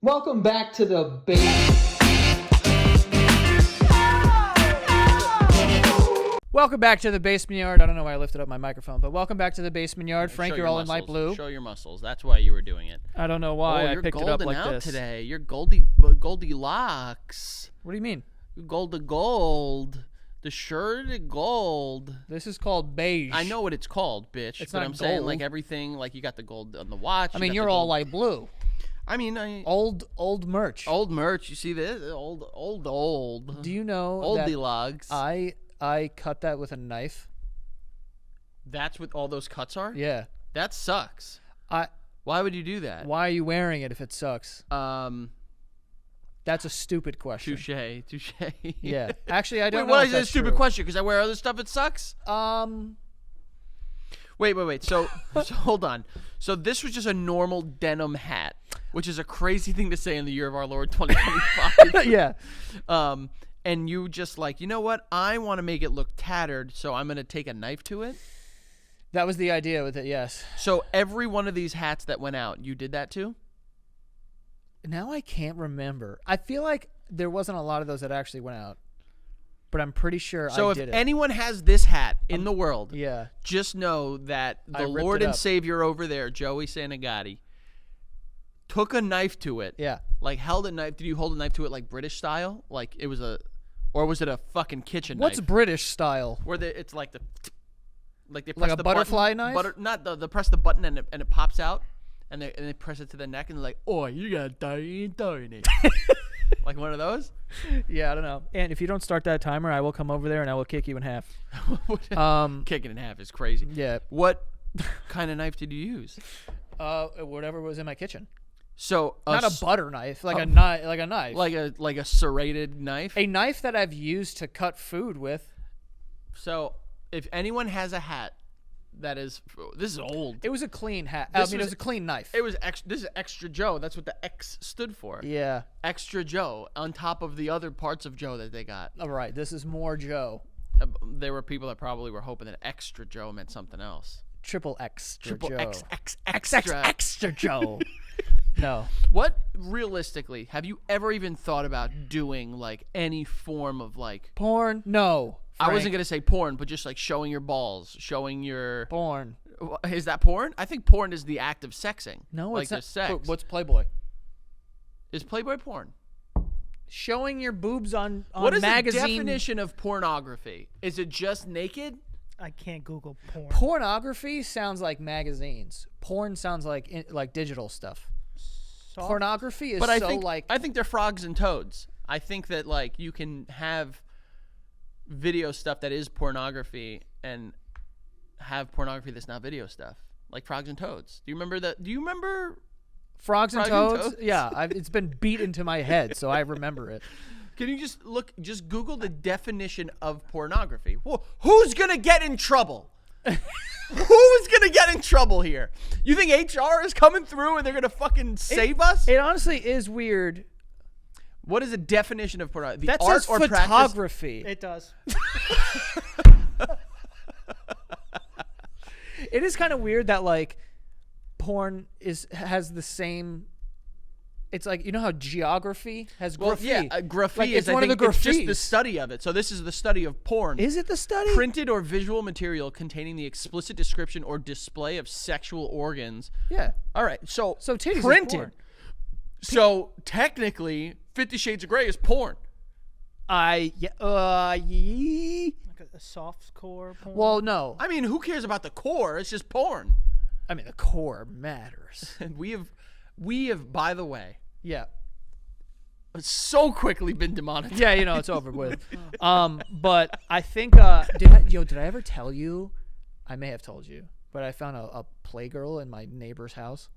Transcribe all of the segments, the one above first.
Welcome back to the base. Welcome back to the basement yard. I don't know why I lifted up my microphone, but welcome back to the basement yard. Frank, you're all in light blue. Show your muscles. That's why you were doing it. I don't know why I picked it up like out this today. You're Goldilocks. What do you mean? Gold to gold. The shirt of gold. This is called beige. I know what it's called, bitch. It's but not I'm saying gold. like everything, like you got the gold on the watch. I mean, you're all light blue. I mean, Old merch. old merch. You see this? Old. Do you know Oldilogs. that I cut that with a knife? That's what all those cuts are? Yeah. That sucks. Why Why would you do that? are you wearing it if it sucks? That's a stupid question. Touche. Yeah. Actually, I don't know. Why if is that a that's stupid true. question? Because I wear other stuff that sucks? Wait. So hold on. So this was just a normal denim hat, which is a crazy thing to say in the year of our Lord 2025. Yeah. And you just like, you know what? I want to make it look tattered, so I'm going to take a knife to it. That was the idea with it, yes. So every one of these hats that went out, you did that too? Now I can't remember. I feel like there wasn't a lot of those that actually went out, but I'm pretty sure So I if did it. anyone has this hat in the world, Yeah. just know that I the ripped Lord it and up. Savior over there, Joey Santagati, took a knife to it. Yeah. Like held a knife. Did you hold a knife to it like British style? Like it was or was it a fucking kitchen What's knife? British style? Where it's like they press Like a the butterfly button, knife? Not the press the button and it pops out, and they press it to the neck and they're like, oh, you got tiny. Like one of those. Yeah, I don't know. And if you don't start that timer, I will come over there and I will kick you in half. Kicking in half is crazy. Yeah. What kind of knife did you use? Whatever was in my kitchen. So Not a butter knife, like a knife, like a knife. like a serrated knife. A knife that I've used to cut food with. So if anyone has a hat that is, this is old. It was a clean hat. This it was- was a clean knife. It was this is Extra Joe. That's what the X stood for. Yeah. Extra Joe on top of the other parts of Joe that they got. All right. This is more Joe. There were people that probably were hoping that Extra Joe meant something else. Triple extra Triple Joe. X extra. Extra Joe. No. What realistically have you ever even thought about doing like any form of like? Porn? No. I wasn't Frank. gonna say porn, but just like showing your balls, showing your. Porn. Is that porn? I think porn is the act of sexing. No, like it's not. just sex. What's Playboy? Is Playboy porn? Showing your boobs on What is magazine. the definition of pornography? Is it just naked? I can't Google porn. Pornography sounds like magazines. Porn sounds like digital stuff. Soft- Pornography is But I think they're frogs and toads. I think that like you can have video stuff that is pornography and have pornography that's not video stuff, like frogs and toads. Do you remember that? Do you remember? Frogs and Frogs and Toads? Toads? Yeah, it's been beat into my head, so I remember it. Can you just Google the definition of pornography? Well, who's gonna get in trouble? Who's gonna get in trouble here? You think HR is coming through and they're gonna fucking save us? It honestly is weird. What is the definition of pornography? That art says or practice? photography. It does. It is kind of weird that like porn has the same. It's like, you know how geography has Well, graffiti. yeah, graffiti Like, is it's one of the it's just the graphitis. study of it. So this is the study of porn. Is it the study? Printed or visual material containing the explicit description or display of sexual organs. Yeah. All right, so titties is printed. porn. So technically, 50 Shades of Grey is porn. Yeah. Like a soft core porn. Well, no. I mean, who cares about the core? It's just porn. I mean, the core matters. And we have, by the way, Yeah. so quickly been demonetized. Yeah, it's over with. But I think did I ever tell you? I may have told you, but I found a playgirl in my neighbor's house,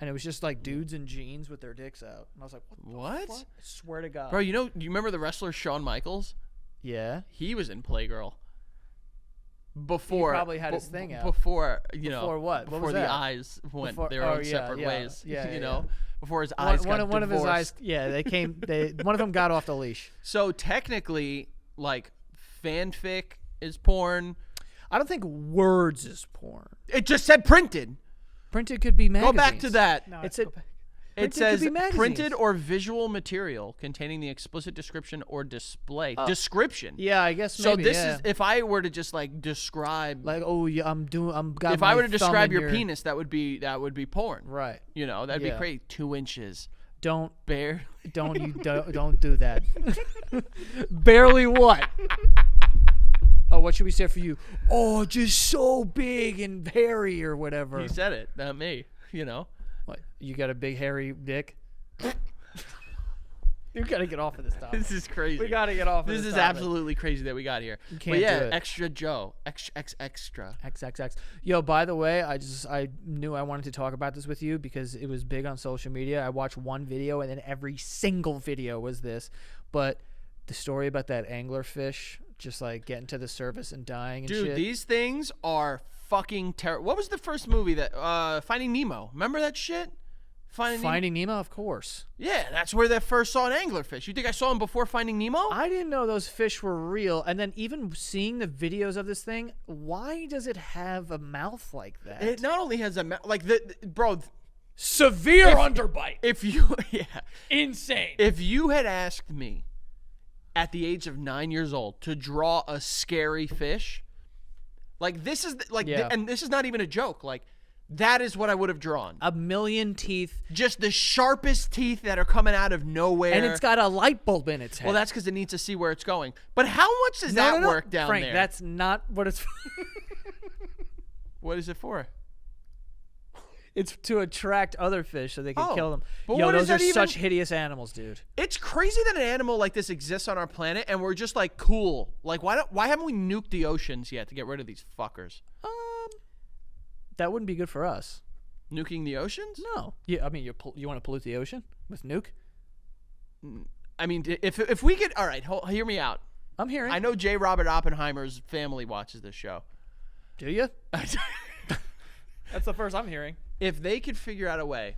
and it was just like dudes in jeans with their dicks out, and I was like, What? the fuck? I swear to God. Bro, do you remember the wrestler Shawn Michaels? Yeah. He was in Playgirl. Before He probably had his thing out. Before Before what? What Before was the that? eyes went Before- their oh, own yeah, separate yeah, ways. yeah, you yeah, know, yeah. before his eyes got One of his eyes. divorced. Yeah, they came. One of them got off the leash. So technically, like fanfic is porn. I don't think words is porn. It just said printed. Printed could be magazines. Go back to that. No, It's go a- back. It Printed says could be magazines. printed or visual material containing the explicit description or display. Description. Yeah, I guess. So Maybe, this yeah. is if I were to just like describe. like, oh yeah, I'm got If my I were to thumb describe in your penis, that would be porn. Right. You know, that'd be Yeah. crazy. 2 inches. Don't Bare. don't do that. Barely what? Oh, what should we say for you? Oh, just so big and hairy or whatever. He said it, not me. You know. What? You got a big hairy dick? You gotta get off of this topic. This is crazy. We gotta get off of This this is topic. absolutely crazy that we got here. You can't But yeah, do it. extra Joe, extra. XXX. Yo, by the way, I knew I wanted to talk about this with you because it was big on social media. I watched one video and then every single video was this. But the story about that anglerfish just like getting to the surface and dying and Dude, shit. these things are fucking terrible. What was the first movie that Finding Nemo? Remember that shit? Finding Nemo, of course. Yeah, that's where they first saw an anglerfish. You think I saw him before Finding Nemo? I didn't know those fish were real. And then even seeing the videos of this thing, why does it have a mouth like that? It not only has a bro. Severe underbite. If you Insane. if you had asked me at the age of 9 years old to draw a scary fish, like this is Yeah. and this is not even a joke. Like that is what I would have drawn. A million teeth. Just the sharpest teeth that are coming out of nowhere. And it's got a light bulb in its head. well, that's because it needs to see where it's going. But how much does that work down Frank, there? that's not what it's What is it for? It's to attract other fish so they can Oh, kill them. but Yo, what those is are that even- such hideous animals, dude. It's crazy that an animal like this exists on our planet, and we're just like cool. Like, why haven't we nuked the oceans yet to get rid of these fuckers? That wouldn't be good for us. Nuking the oceans? No. Yeah, I mean, you want to pollute the ocean with nuke? I mean, if we could, all right, hear me out. I'm hearing. I know J. Robert Oppenheimer's family watches this show. Do you? That's the first I'm hearing. If they could figure out a way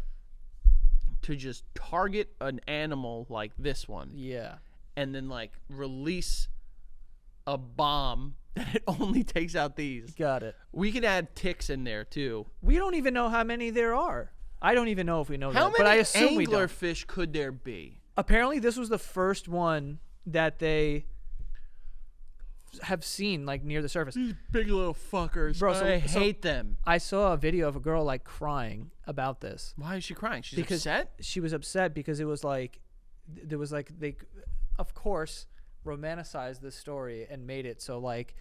to just target an animal like this one, Yeah. and then like release a bomb that it only takes out these, Got it. we can add ticks in there too. We don't even know how many there are. I don't even know if we know How that, but I many assume we don't. anglerfish could there be? Apparently, this was the first one that they have seen like near the surface. These big little fuckers. Bro, I hate them. I saw a video of a girl like crying about this. Why is she crying? She's Because upset? she was upset because it was like there was like they of course romanticized this story and made it so like,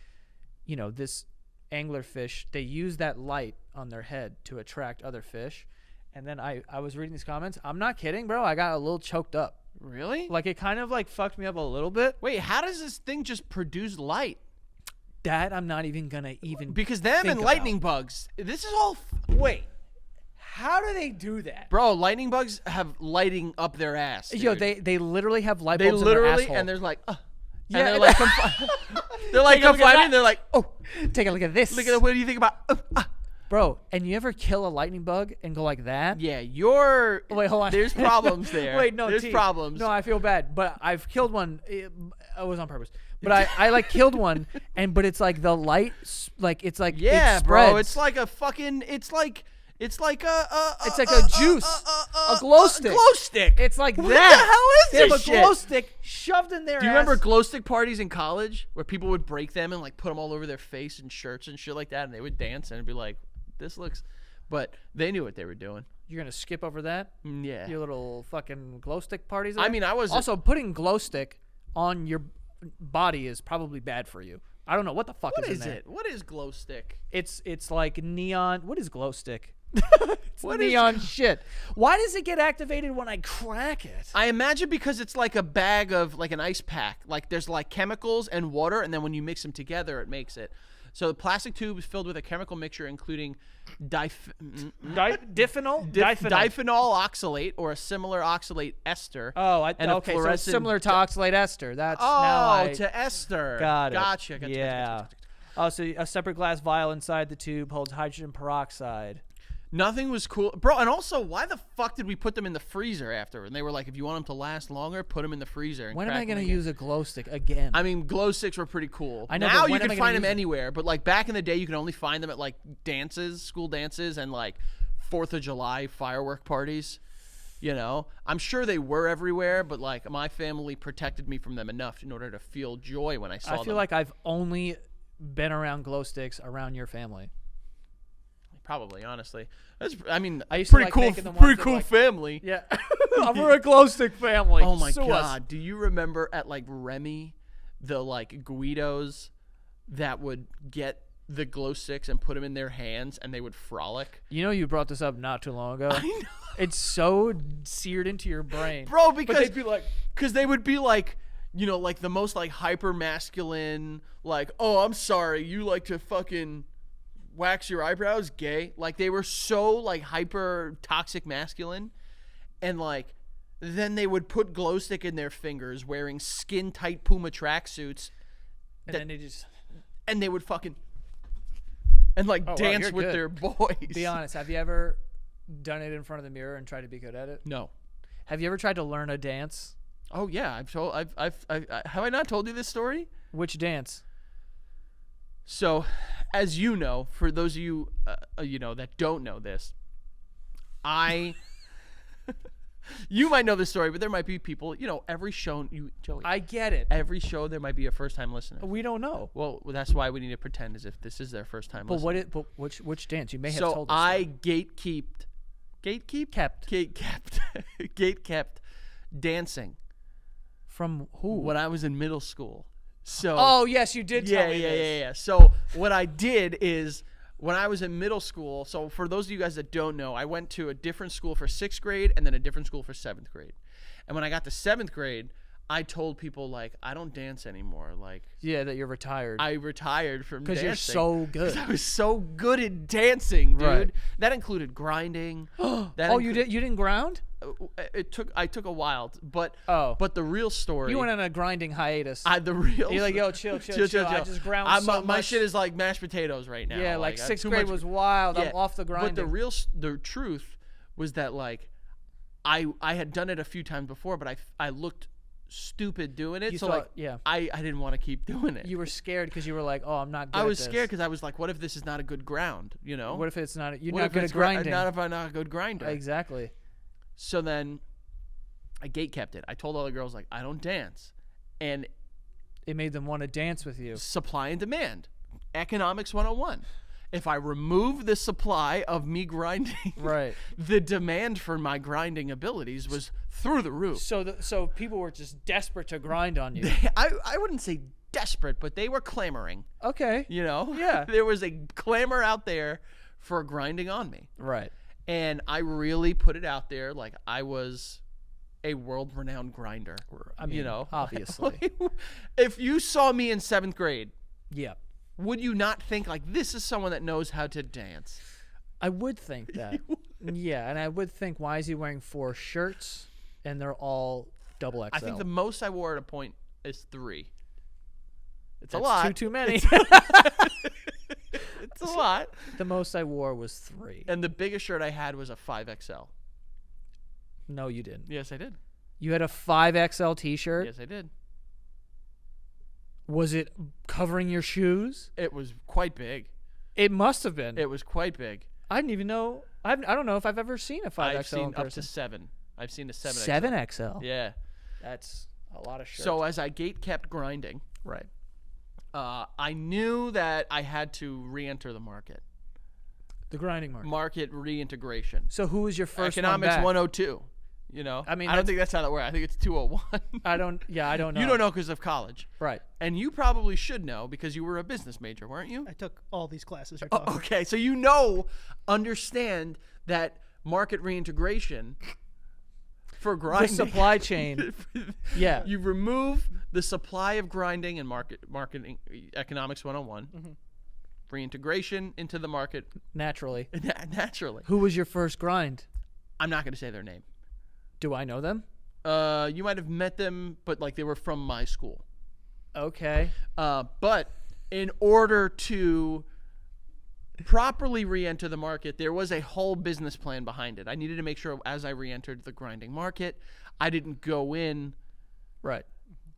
you know, this anglerfish, they use that light on their head to attract other fish. And then I was reading these comments. I'm not kidding, bro. I got a little choked up. Really? Like it kind of like fucked me up a little bit. Wait, how does this thing just produce light? That I'm not even gonna even Because them think and lightning bugs. This is all wait. How do they do that? Bro, lightning bugs have lighting up their ass. Yo, dude. they literally have light They bulbs in their literally asshole. and there's like Yeah, and they're like they're like Take a look at confining, that. they're like, "Oh, take a look at this. look at what do you think about Bro, and you ever kill a lightning bug and go like that? Yeah, you're Wait, hold on. There's problems there. Wait, no, there's T. problems. No, I feel bad, but I've killed one. It was on purpose. But I like killed one, but it's like the light, like it's like Yeah, it bro, spreads. it's like a fucking it's like a It's like a juice, a glow stick. Glow stick. It's like What that. the hell is They have this a glow shit? stick shoved in their Do you ass. remember glow stick parties in college where people would break them and like put them all over their face and shirts and shit like that, and they would dance and it'd be like, "This looks," but they knew what they were doing. You're gonna skip over that? Yeah. Your little fucking glow stick parties. I there? mean, I was also putting glow stick on your body is probably bad for you. I don't know what the fuck What is is in there. it? What is glow stick? It's like neon. What is glow stick? It's What is- neon shit. Why does it get activated when I crack it? I imagine because it's like a bag of like an ice pack. Like there's like chemicals and water, and then when you mix them together, it makes it. So the plastic tube is filled with a chemical mixture including Diphenol? Diphenol? diphenol oxalate or a similar oxalate ester. Oh, and a okay. So it's fluorescent similar to oxalate ester. That's now to ester. got it. Gotcha. Yeah. Oh, so a separate glass vial inside the tube holds hydrogen peroxide. Nothing was cool, bro. And also, why the fuck did we put them in the freezer after? And they were like, if you want them to last longer, put them in the freezer. And When am crack I going them to again. use a glow stick again? I mean, glow sticks were pretty cool. I know, Now but you when am can I gonna find them use them? anywhere, but like back in the day, you could only find them at like dances, school dances, and like 4th of July firework parties. You know, I'm sure they were everywhere, but like my family protected me from them enough in order to feel joy when I saw them. I feel like I've only been around glow sticks around your family. Probably, honestly. I mean, I used to pretty like cool, making the ones pretty that, cool like- family. Yeah. We're a glow stick family. Oh my Sue us. God. Do you remember at like Remy, the like Guidos that would get the glow sticks and put them in their hands and they would frolic? You know, you brought this up not too long ago. I know. It's so seared into your brain. Bro, But because they'd be like, they would be like, you know, like the most like hyper masculine, like, oh, I'm sorry, you like to fucking wax your eyebrows, gay. Like they were so like hyper toxic masculine, and like then they would put glow stick in their fingers wearing skin tight Puma tracksuits, and then they just and they would fucking and like wow, dance you're with good. their boys. be honest. Have you ever done it in front of the mirror and tried to be good at it? No. Have you ever tried to learn a dance? Oh yeah, I've have I not told you this story? Which dance? So, as you know, for those of you, you know, that don't know this, you might know this story, but there might be people, you know, every show, Joey, I get it. every show there might be a first-time listener. We don't know. Well, that's why we need to pretend as if this is their first time But listening. but which dance? You may have So told us. I gatekept dancing From who? when I was in middle school. So Oh yes, you did tell me this. Yeah. So what I did is when I was in middle school, so for those of you guys that don't know, I went to a different school for 6th grade and then a different school for 7th grade. And when I got to 7th grade, I told people like, I don't dance anymore. Like Yeah, that you're retired. I retired from dancing. Because you're so good. 'Cause I was so good at dancing, dude. Right. That included grinding. That Oh, you didn't ground? I took a while, but Oh. but the real story. You went on a grinding hiatus. the real. You're like, yo, chill. I just ground so my much. shit is like mashed potatoes right now. Yeah, like I have 6th too grade much- was wild. Yeah, I'm off the grinding. But the truth was that like, I had done it a few times before, but I looked stupid doing it. You So thought- like, yeah. I didn't want to keep doing it. You were scared because you were like, oh, I'm not good I at was this. scared because I was like, what if this is not a good ground? You know? What if it's not? You're What not if good it's at grinding. Not if I'm not a good grinder. Exactly. So then, I gatekept it. I told all the girls like, I don't dance, and It made them want to dance with you. supply and demand, economics 101. If I remove the supply of me grinding, Right. the demand for my grinding abilities was through the roof. So people were just desperate to grind on you. I wouldn't say desperate, but they were clamoring. Okay. You know, Yeah. there was a clamor out there for grinding on me, Right. and I really put it out there like I was a world-renowned grinder. I mean, you know, obviously. if you saw me in 7th grade, Yeah. would you not think like this is someone that knows how to dance? I would think that. Yeah, and I would think, why is he wearing 4 shirts and they're all double XL? I think the most I wore at a point is 3. It's That's a lot. Too many. It's a lot. The most I wore was 3. And the biggest shirt I had was a 5XL. No, you didn't. Yes, I did. You had a 5XL T-shirt. Yes, I did. Was it covering your shoes? It was quite big. It must have been. It was quite big. I didn't even know. I don't know if I've ever seen a 5XL I've seen in up person. to 7. I've seen a 7XL. 7XL. Yeah. That's a lot of shirts. So as I gate kept grinding, right. I knew that I had to re-enter the market. The grinding market. Market reintegration. So who was your first Economics one back? 102. You know, I mean, I don't think that's how that works. I think it's 201. I don't know. You don't know because of college, Right. and you probably should know because you were a business major, weren't you? I took all these classes. You're Oh, talking. okay, so understand that market reintegration for The grinding. supply chain. Yeah. You remove the supply of grinding and marketing economics 101. Mm-hmm. Reintegration into the market Naturally. naturally. Who was your first grind? I'm not going to say their name. Do I know them? You might have met them, but like they were from my school. Okay. But in order to properly re-enter the market, there was a whole business plan behind it. I needed to make sure as I re-entered the grinding market, I didn't go in Right.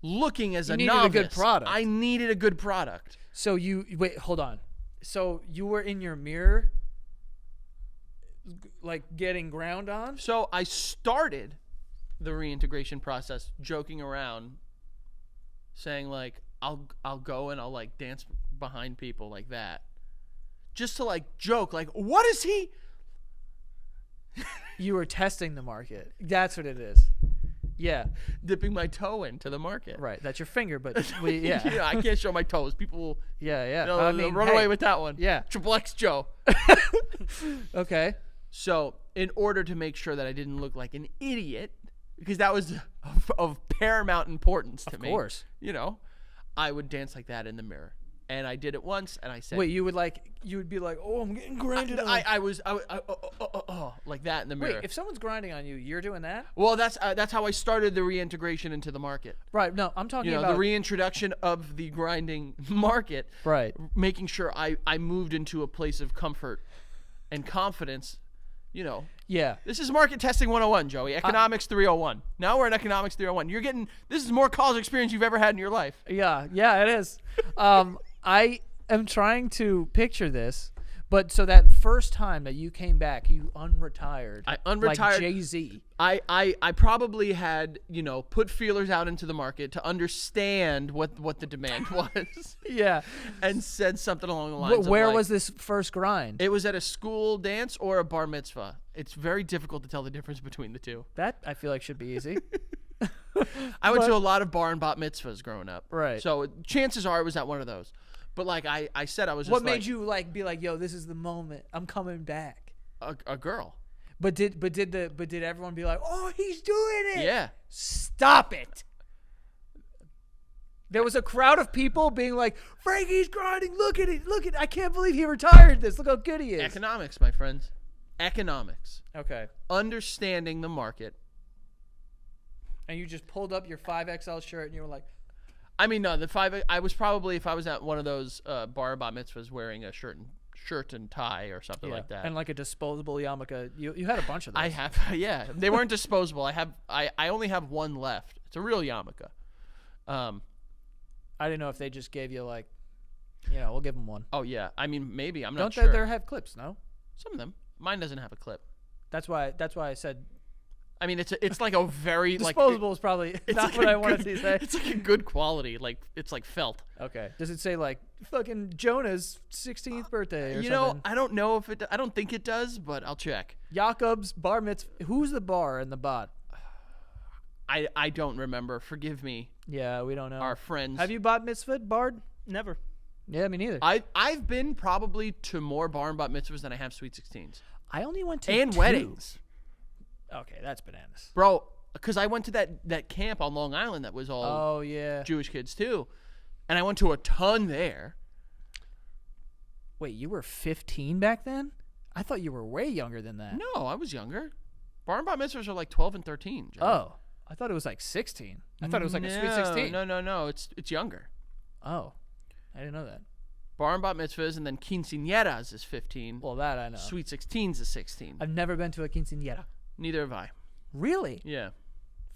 looking as You a needed a novice. good product. I needed a good product. So wait, hold on. So you were in your mirror like getting ground on. So I started the reintegration process joking around, saying like I'll go and I'll like dance behind people like that, just to like joke like, what is he? You were testing the market. That's what it is. Yeah. Dipping my toe into the market. Right. That's your finger, but yeah. You know, I can't show my toes. People will Yeah. they'll run away with that one. Yeah. Triple X Joe. Okay. So in order to make sure that I didn't look like an idiot, because that was of paramount importance to me. Of course. You know, I would dance like that in the mirror. And I did it once, and I said, Wait, you would be like, oh, I'm getting grinded on. I was like that in the mirror. Wait, if someone's grinding on you, you're doing that? Well, that's how I started the reintegration into the market. Right. No, I'm talking about the reintroduction of the grinding market. Right. Making sure I moved into a place of comfort and confidence. You know. Yeah. This is market testing 101, Joey. Economics 301. Now we're in economics 301. This is more college experience you've ever had in your life. Yeah, it is. I am trying to picture this, but so that first time that you came back, you unretired. I unretired. Like Jay-Z. I probably had, put feelers out into the market to understand what the demand was. Yeah. And said something along the lines Where of was this first grind? It was at a school dance or a bar mitzvah. It's very difficult to tell the difference between the two. That I feel like should be easy. I went to a lot of bar and bat mitzvahs growing up. Right. So chances are it was at one of those. But like I said, I was just What made you be like, yo, this is the moment. I'm coming back. a girl. But did everyone be like, oh, he's doing it? Yeah. Stop it. There was a crowd of people being like, Frankie's grinding. Look at it. I can't believe he retired this. Look how good he is. Economics, my friends. Economics. Okay. Understanding the market. And you just pulled up your 5XL shirt and you were like, I mean, no, the 5. I was probably, if I was at one of those bar bat mitzvahs, wearing a shirt and tie or something like that, and like a disposable yarmulke. You had a bunch of those. I have, yeah. They weren't disposable. I only have one left. It's a real yarmulke. I didn't know if they just gave you like, we'll give them one. Oh yeah. I mean, maybe I'm not Don't sure. they have clips? No. Some of them. Mine doesn't have a clip. That's why I said. I mean, it's like a very disposable is probably not what I wanted to say. It's like a good quality, like it's like felt. Okay. Does it say like fucking Jonah's 16th birthday or something? I don't know if it. I don't think it does, but I'll check. Jakob's bar mitzvah. Who's the bar and the bot? I don't remember. Forgive me. Yeah, we don't know. Our friends. Have you bought mitzvah bard? Never. Yeah, me neither. I've been probably to more bar and bat mitzvahs than I have sweet 16s. I only went to and 2. weddings. Okay, that's bananas. Bro, because I went to that camp on Long Island that was all yeah. Jewish kids too. And I went to a ton there. Wait, you were 15 back then? I thought you were way younger than that. No, I was younger. Bar and bat mitzvahs are like 12 and 13. Joe. Oh, I thought it was like 16. I thought it was like a sweet 16. No. It's younger. Oh, I didn't know that. Bar and bat mitzvahs, and then quinceañeras is 15. Well, that I know. Sweet 16s is 16. I've never been to a quinceañera. Neither have I. Really? Yeah.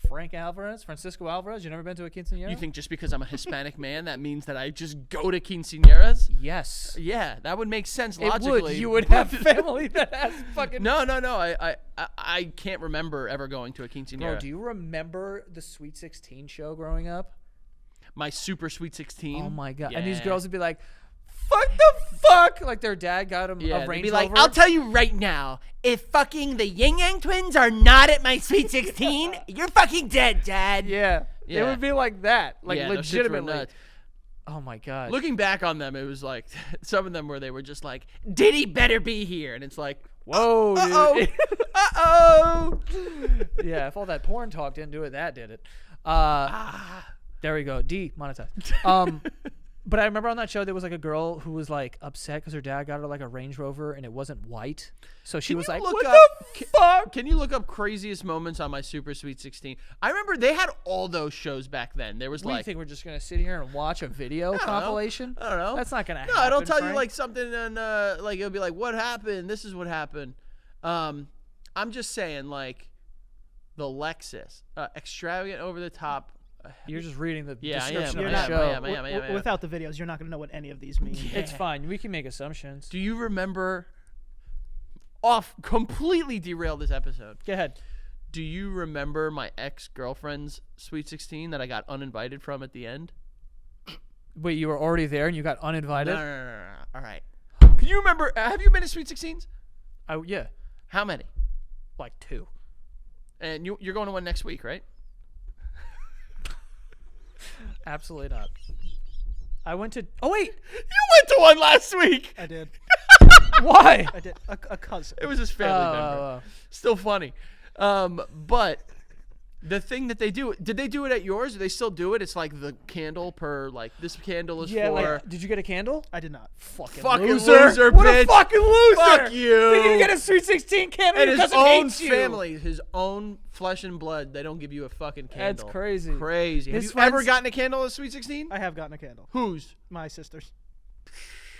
Francisco Alvarez, you never been to a quinceañera? You think just because I'm a Hispanic man, that means that I just go to quinceañeras? Yes. Yeah, that would make sense It logically. would. You would have family that has fucking... No. I can't remember ever going to a quinceañera. Bro, do you remember the Sweet 16 show growing up? My super Sweet 16? Oh, my God. Yeah. And these girls would be like, fuck the fuck! Like their dad got them a Range they'd be like, Rover. I'll tell you right now, if fucking the Yin Yang twins are not at my Sweet 16, you're fucking dead, Dad. Yeah. It would be like that. Like Yeah, those shits were legitimately. nuts. Oh, my God. Looking back on them, it was like some of them where they were just like, Diddy better be here. And it's like, whoa, dude. uh-oh. Yeah, if all that porn talk didn't do it, that did it. There we go. Demonetized. But I remember on that show there was like a girl who was like upset because her dad got her like a Range Rover and it wasn't white. So she was like, "What the fuck?" Can you look up craziest moments on my Super Sweet 16? I remember they had all those shows back then. There was What do you like, think we're just gonna sit here and watch a video compilation? I don't know. That's not gonna happen. No, it'll tell you Frank. like something and like it'll be like, what happened? This is what happened. I'm just saying like the Lexus, extravagant, over the top. You're just reading the Yeah, I description am. of I the am. show. I am. Without the videos, you're not going to know what any of these mean. It's fine. We can make assumptions. Do you remember completely derail this episode. Go ahead. Do you remember my ex-girlfriend's Sweet 16 that I got uninvited from at the end? Wait, you were already there and you got uninvited? No. All right. Can you remember? Have you been to Sweet 16s? Yeah, How many? like 2. And you're going to one next week, right? Absolutely not. I went to. Oh wait, You went to one last week. I did. why? I did. A cousin. It was his family member. Still funny. But the thing that they do, did they do it at yours? Do they still do it? It's like the candle per, like, this candle is Yeah, for... like, did you get a candle? I did not. Fucking loser, What bitch. a fucking loser! Fuck you. Did you get a Sweet 16 candle? and Your his cousin own hates you. family, his own flesh and blood, they don't give you a fucking That's candle. crazy. Crazy. Have His you ever friends- gotten a candle at Sweet 16? I have gotten a candle. Whose? My sister's.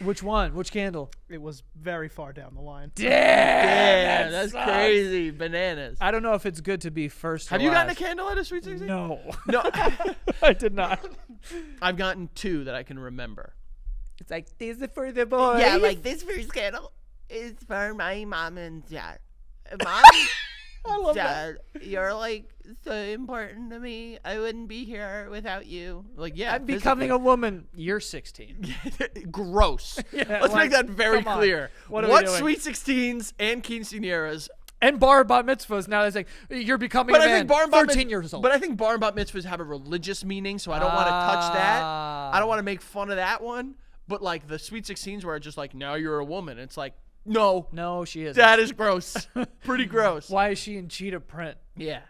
Which one? Which candle? It was very far down the line. Yeah, that that's sucks. crazy. Bananas. I don't know if it's good to be first. Have or you gotten a last. candle at a Sweet 16? No, No. I did not. I've gotten 2 that I can remember. It's like this is for the boys. Yeah, like this first candle is for my mom and dad. Mom, I love that. Dad, you're like so important to me. I wouldn't be here without you. Like, yeah, I'm becoming a woman. You're 16. gross. Yeah, Let's like, make that very come on. clear. What are we What doing? Sweet 16s and quinceañeras? And bar bat mitzvahs. Now it's like you're becoming But a I man. think bar and bat 13 years old. But I think bar and bat mitzvahs have a religious meaning, so I don't want to touch that. I don't want to make fun of that one. But like the Sweet 16s where it's just like, now you're a woman. It's like, no, No, she isn't. that is gross. Pretty gross. Why is she in cheetah print? Yeah.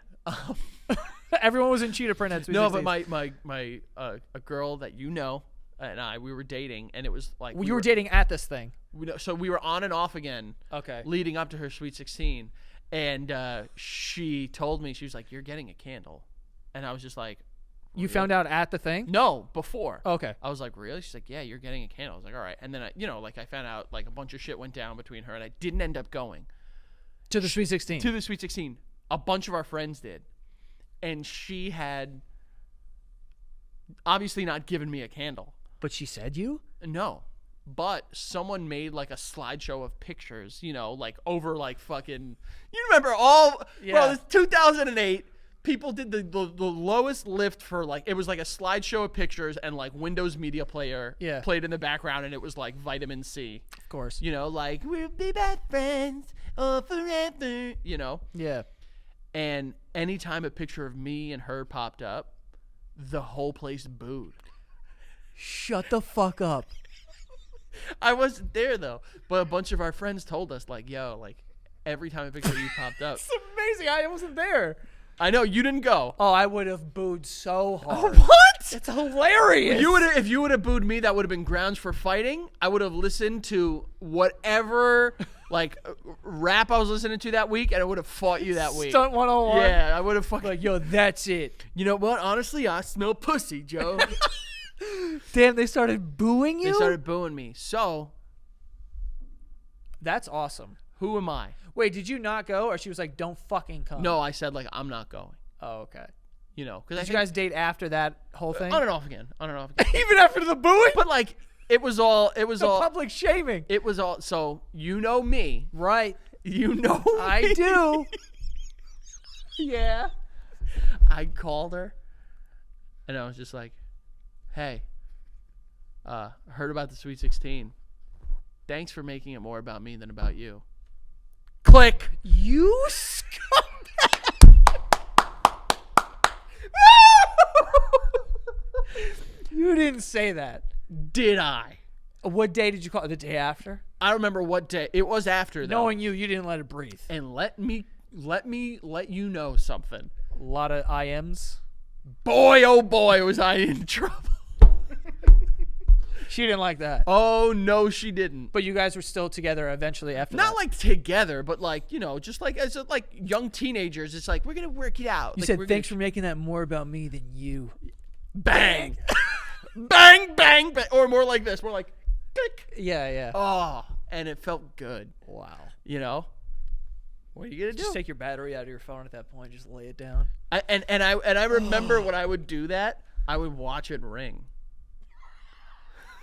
Everyone was in cheetah print at Sweet No, 16. but my a girl that you know and we were dating, and it was like you were dating at this thing. so we were on and off again. Okay. Leading up to her Sweet 16, and she told me, she was like, "You're getting a candle," and I was just like, You found out at the thing? "No, before." Okay. I was like, "Really?" She's like, "Yeah, you're getting a candle." I was like, "All right," and then I found out like a bunch of shit went down between her, and I didn't end up going To the Sweet 16. to the Sweet 16. A bunch of our friends did, and she had obviously not given me a candle. But she said you? No, but someone made like a slideshow of pictures, like over like fucking. You remember all? Yeah. Bro, it's 2008. People did the lowest lift for like, it was like a slideshow of pictures, and like Windows Media Player played in the background, and it was like Vitamin C. Of course. Like we'll be best friends forever. Yeah. And anytime a picture of me and her popped up, the whole place booed. Shut the fuck up. I wasn't there though, but a bunch of our friends told us like, "Yo, like every time a picture of you popped up." It's amazing. I wasn't there. I know you didn't go. Oh, I would have booed so hard. What? It's hilarious. If you would have booed me, that would have been grounds for fighting. I would have listened to whatever like rap I was listening to that week, and I would have fought you that week. Stunt 101. Yeah, I would have fucking Like, yo, that's it. You know what? Honestly, I smell pussy, Joe. Damn, they started booing you? They started booing me. So, That's awesome. who am I? Wait, did you not go? Or she was like, don't fucking come? No, I said like I'm not going. Oh, okay. Because Did you guys date after that whole thing? on and off again. Even after the booing? But like it was all Public shaming. it was all so you know me. Right. You know I me. do. Yeah. I called her and I was just like, "Hey, heard about the Sweet 16. Thanks for making it more about me than about you." Click. You scumbag. You didn't say that. Did I? What day did you call it? The day after? I don't remember what day. It was after though. Knowing you didn't let it breathe. And let you know something. A lot of IMs. Boy, oh boy, was I in trouble. She didn't like that. Oh no, she didn't. But you guys were still together eventually after that. Not like together, but like, just like as like young teenagers, it's like we're gonna work it out. You Like, said, we're thanks for making that more about me than you. bang, bang, bang, bang, or more like this, more like click. Yeah, yeah. Oh, and it felt good. Wow. What are you gonna do? Just take your battery out of your phone at that point. Just lay it down. And I remember when I would do that, I would watch it ring.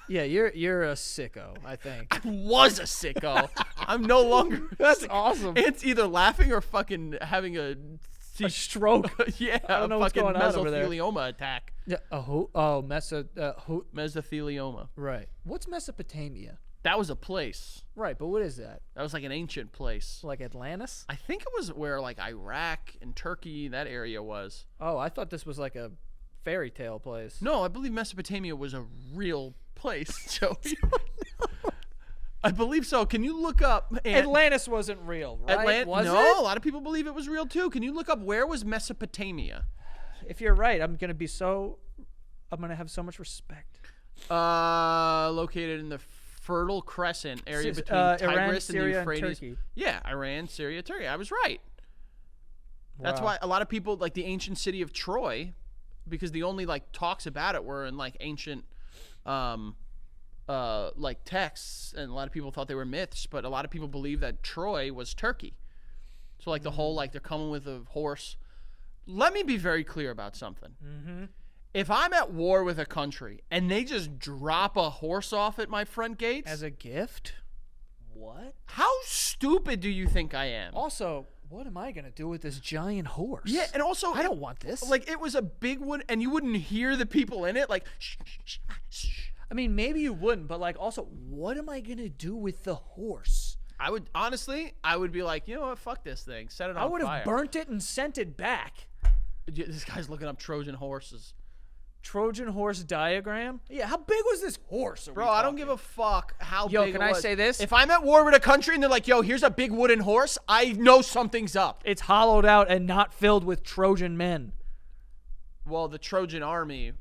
Yeah, you're a sicko, I think. I was a sicko. I'm no longer. That's awesome. It's either laughing or fucking having a stroke. yeah, I don't know what's fucking going on over there. mesothelioma attack. Yeah, Mesothelioma. Right. What's Mesopotamia? That was a place. Right, but what is that? That was like an ancient place. Like Atlantis? I think it was where like Iraq and Turkey, that area was. Oh, I thought this was like a fairy tale place. No, I believe Mesopotamia was a real place, Joey. I believe so. Can you look up Atlantis wasn't real, right? Was no, it? a lot of people believe it was real too. Can you look up where was Mesopotamia? If you're right, I'm gonna have so much respect. Located in the Fertile Crescent area between Iran, Tigris Syria, and the Euphrates. and Turkey. Yeah, Iran, Syria, Turkey. I was right. That's Wow. why a lot of people like the ancient city of Troy, because the only like talks about it were in like ancient like texts, and a lot of people thought they were myths, but a lot of people believe that Troy was Turkey. So like the whole like they're coming with a horse. Let me be very clear about something. Mm-hmm. If I'm at war with a country and they just drop a horse off at my front gates, As a gift? What? how stupid do you think I am? Also, what am I gonna do with this giant horse? Yeah, and also I don't want this. like it was a big one, and you wouldn't hear the people in it like. Shh, shh, shh, shh. I mean, maybe you wouldn't, but like, also, what am I gonna do with the horse? I would honestly, I would be like, you know what, fuck this thing, set it on I would fire. have burnt it and sent it back. This guy's looking up Trojan horses. Trojan horse diagram? Yeah, how big was this horse? Bro, I don't give a fuck how Yo, big can it I was. say this? If I'm at war with a country and they're like, yo, here's a big wooden horse, I know something's up. It's hollowed out and not filled with Trojan men. Well, the Trojan army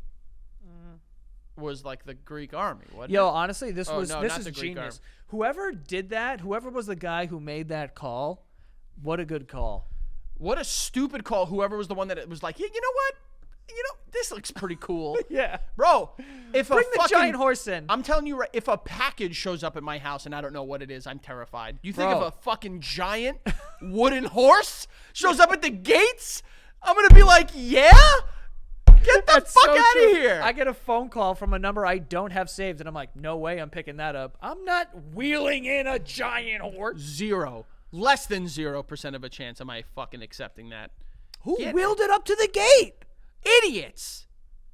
was like the Greek army, wasn't Yo, it? honestly, this Oh, was no, this not is the Greek genius. Whoever did that, whoever was the guy who made that call, what a good call. What a stupid call. Whoever was the one that it was like, yeah, you know what? You know, this looks pretty cool. Yeah. Bro, if Bring a the fucking giant horse in. I'm telling you right, if a package shows up at my house and I don't know what it is, I'm terrified. You think Bro. if a fucking giant wooden horse shows up at the gates, I'm going to be like, yeah? Get the That's fuck so out true. of here. I get a phone call from a number I don't have saved, and I'm like, no way I'm picking that up. I'm not wheeling in a giant horse. Zero. Less than 0% of a chance am I fucking accepting that. Who Get- wheeled it up to the gate? Idiots.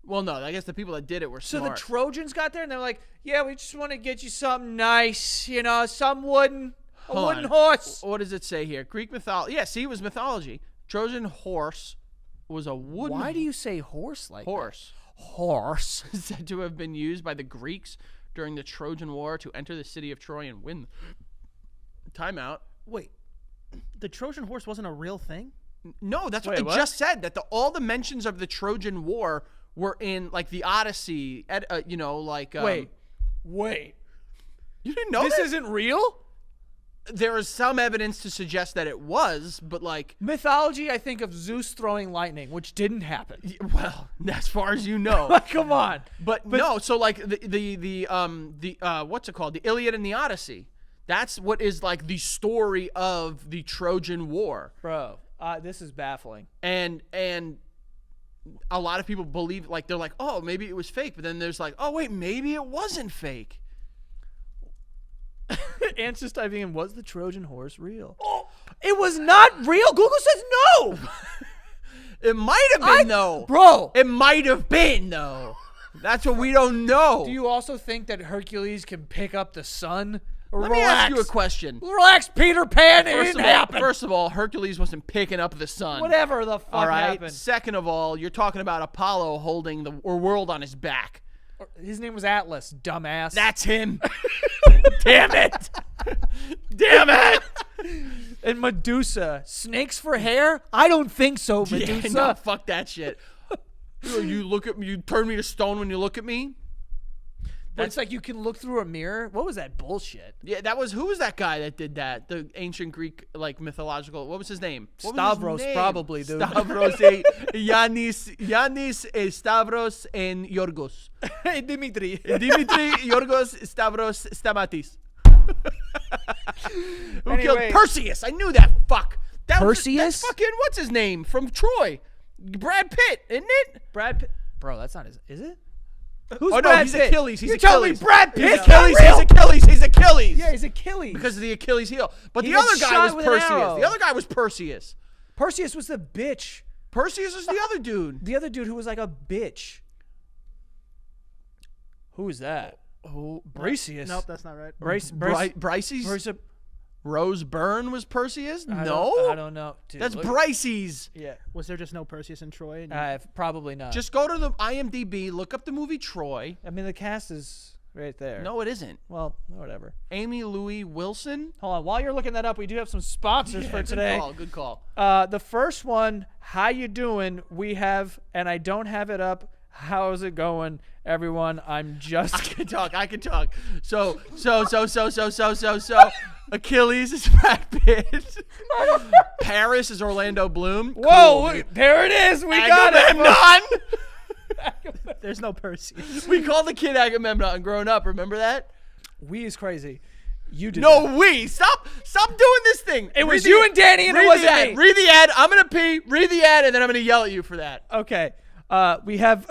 Well, no, I guess the people that did it were So smart. the Trojans got there, and they're like, yeah, we just want to get you something nice, you know, some wooden Hold on. horse. What does it say here? Greek mythology. Yeah, see, it was mythology. Trojan horse was a wooden Why do you say horse like horse. that? Horse. Said to have been used by the Greeks during the Trojan War to enter the city of Troy and win. Timeout. Wait, the Trojan horse wasn't a real thing? No, that's Wait, what what? I just said. That all the mentions of the Trojan War were in like the Odyssey. You know, like Wait. you didn't know This that? isn't real? There is some evidence to suggest that it was, but like, Mythology, I think of Zeus throwing lightning, which didn't happen. well, as far as you know. Come on. But no, so like the what's it called? The Iliad and the Odyssey. That's what is like the story of the Trojan War. Bro, this is baffling. And a lot of people believe, like, they're like, oh, maybe it was fake, but then there's like, oh wait, maybe it wasn't fake. Ant's just typing in, was the Trojan horse real? Oh, it was not real? Google says no. It might have been though. Bro. It might have been though. That's what we don't know. Do you also think that Hercules can pick up the sun? Let me ask you a question. Relax, Peter Pan. It didn't happen. First of all, Hercules wasn't picking up the sun. Whatever the fuck All right. happened. Second of all, you're talking about Apollo holding the world on his back. His name was Atlas, dumbass. That's him. Damn it. Damn it. And Medusa. Snakes for hair? I don't think so, Medusa. Yeah, no, fuck that shit. You look at me. You turn me to stone when you look at me. But it's like you can look through a mirror. What was that bullshit? Yeah, who was that guy that did that? The ancient Greek, like, mythological. What was his name? What was his Stavros, name? probably, dude. Stavros, Yannis, Stavros, and Yorgos. Dimitri. Dimitri, Yorgos, Stavros, Stamatis. Who killed Anyway. Perseus? I knew that. Fuck. That's Perseus? fucking what's his name from Troy? Brad Pitt, isn't it? Brad Pitt. Bro, that's not his. Is it? Who's Oh no, Brad he's Pitt? Achilles. He's You told me Achilles. Brad He's Pitt. Achilles. He's Achilles. He's Achilles. Yeah, he's Achilles. Because of the Achilles heel. But He the other gets guy shot was with an Perseus. arrow. The other guy was Perseus. Perseus was the bitch. Perseus is the other dude. The other dude who was like a bitch. Who is that? Oh, Bracius. Nope, that's not right. Bryce's? Rose Byrne was Perseus? I No. don't know. Dude, That's look- Bryce's. Yeah. Was there just no Perseus and Troy? Probably not. Just go to the IMDb, look up the movie Troy. I mean, the cast is right there. No, it isn't. Well, whatever. Amy Louis Wilson. Hold on. While you're looking that up, we do have some sponsors for today. Good call. The first one, how you doing? We have, and I don't have it up. How's it going, everyone? I can talk. So. Achilles is Brad Pitt. Paris is Orlando Bloom. Whoa, Cool. look, there it is. We got it. Agamemnon. There's no Perseus. We called the kid Agamemnon growing up. Remember that? We is crazy. You did No, that. we. Stop doing this thing. It was you and Danny, and it wasn't me. Read the ad. I'm going to pee. Read the ad, and then I'm going to yell at you for that. Okay. We have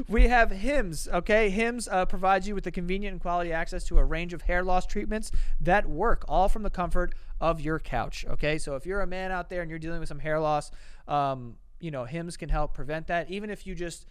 we have Hims. Okay, Hims provides you with the convenient and quality access to a range of hair loss treatments that work, all from the comfort of your couch. Okay, so if you're a man out there and you're dealing with some hair loss, Hims can help prevent that. Even if you just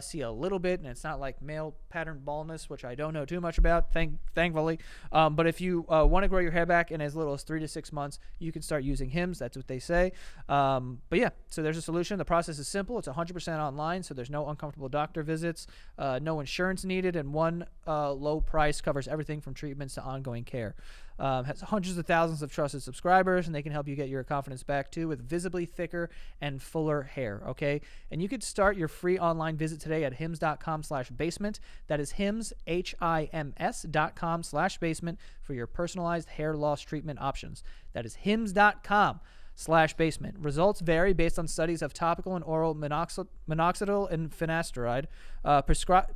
see a little bit and it's not like male pattern baldness, which I don't know too much about, thankfully. But if you want to grow your hair back in as little as 3 to 6 months, you can start using Hims. That's what they say. But yeah, so there's a solution. The process is simple. It's 100% online, so there's no uncomfortable doctor visits, no insurance needed, and one low price covers everything from treatments to ongoing care. Has hundreds of thousands of trusted subscribers, and they can help you get your confidence back too with visibly thicker and fuller hair. Okay, and you could start your free online visit today at hims.com/basement. That is Hims, HIMS.com/basement for your personalized hair loss treatment options. That is hims.com/basement. Results vary based on studies of topical and oral minoxidil and finasteride.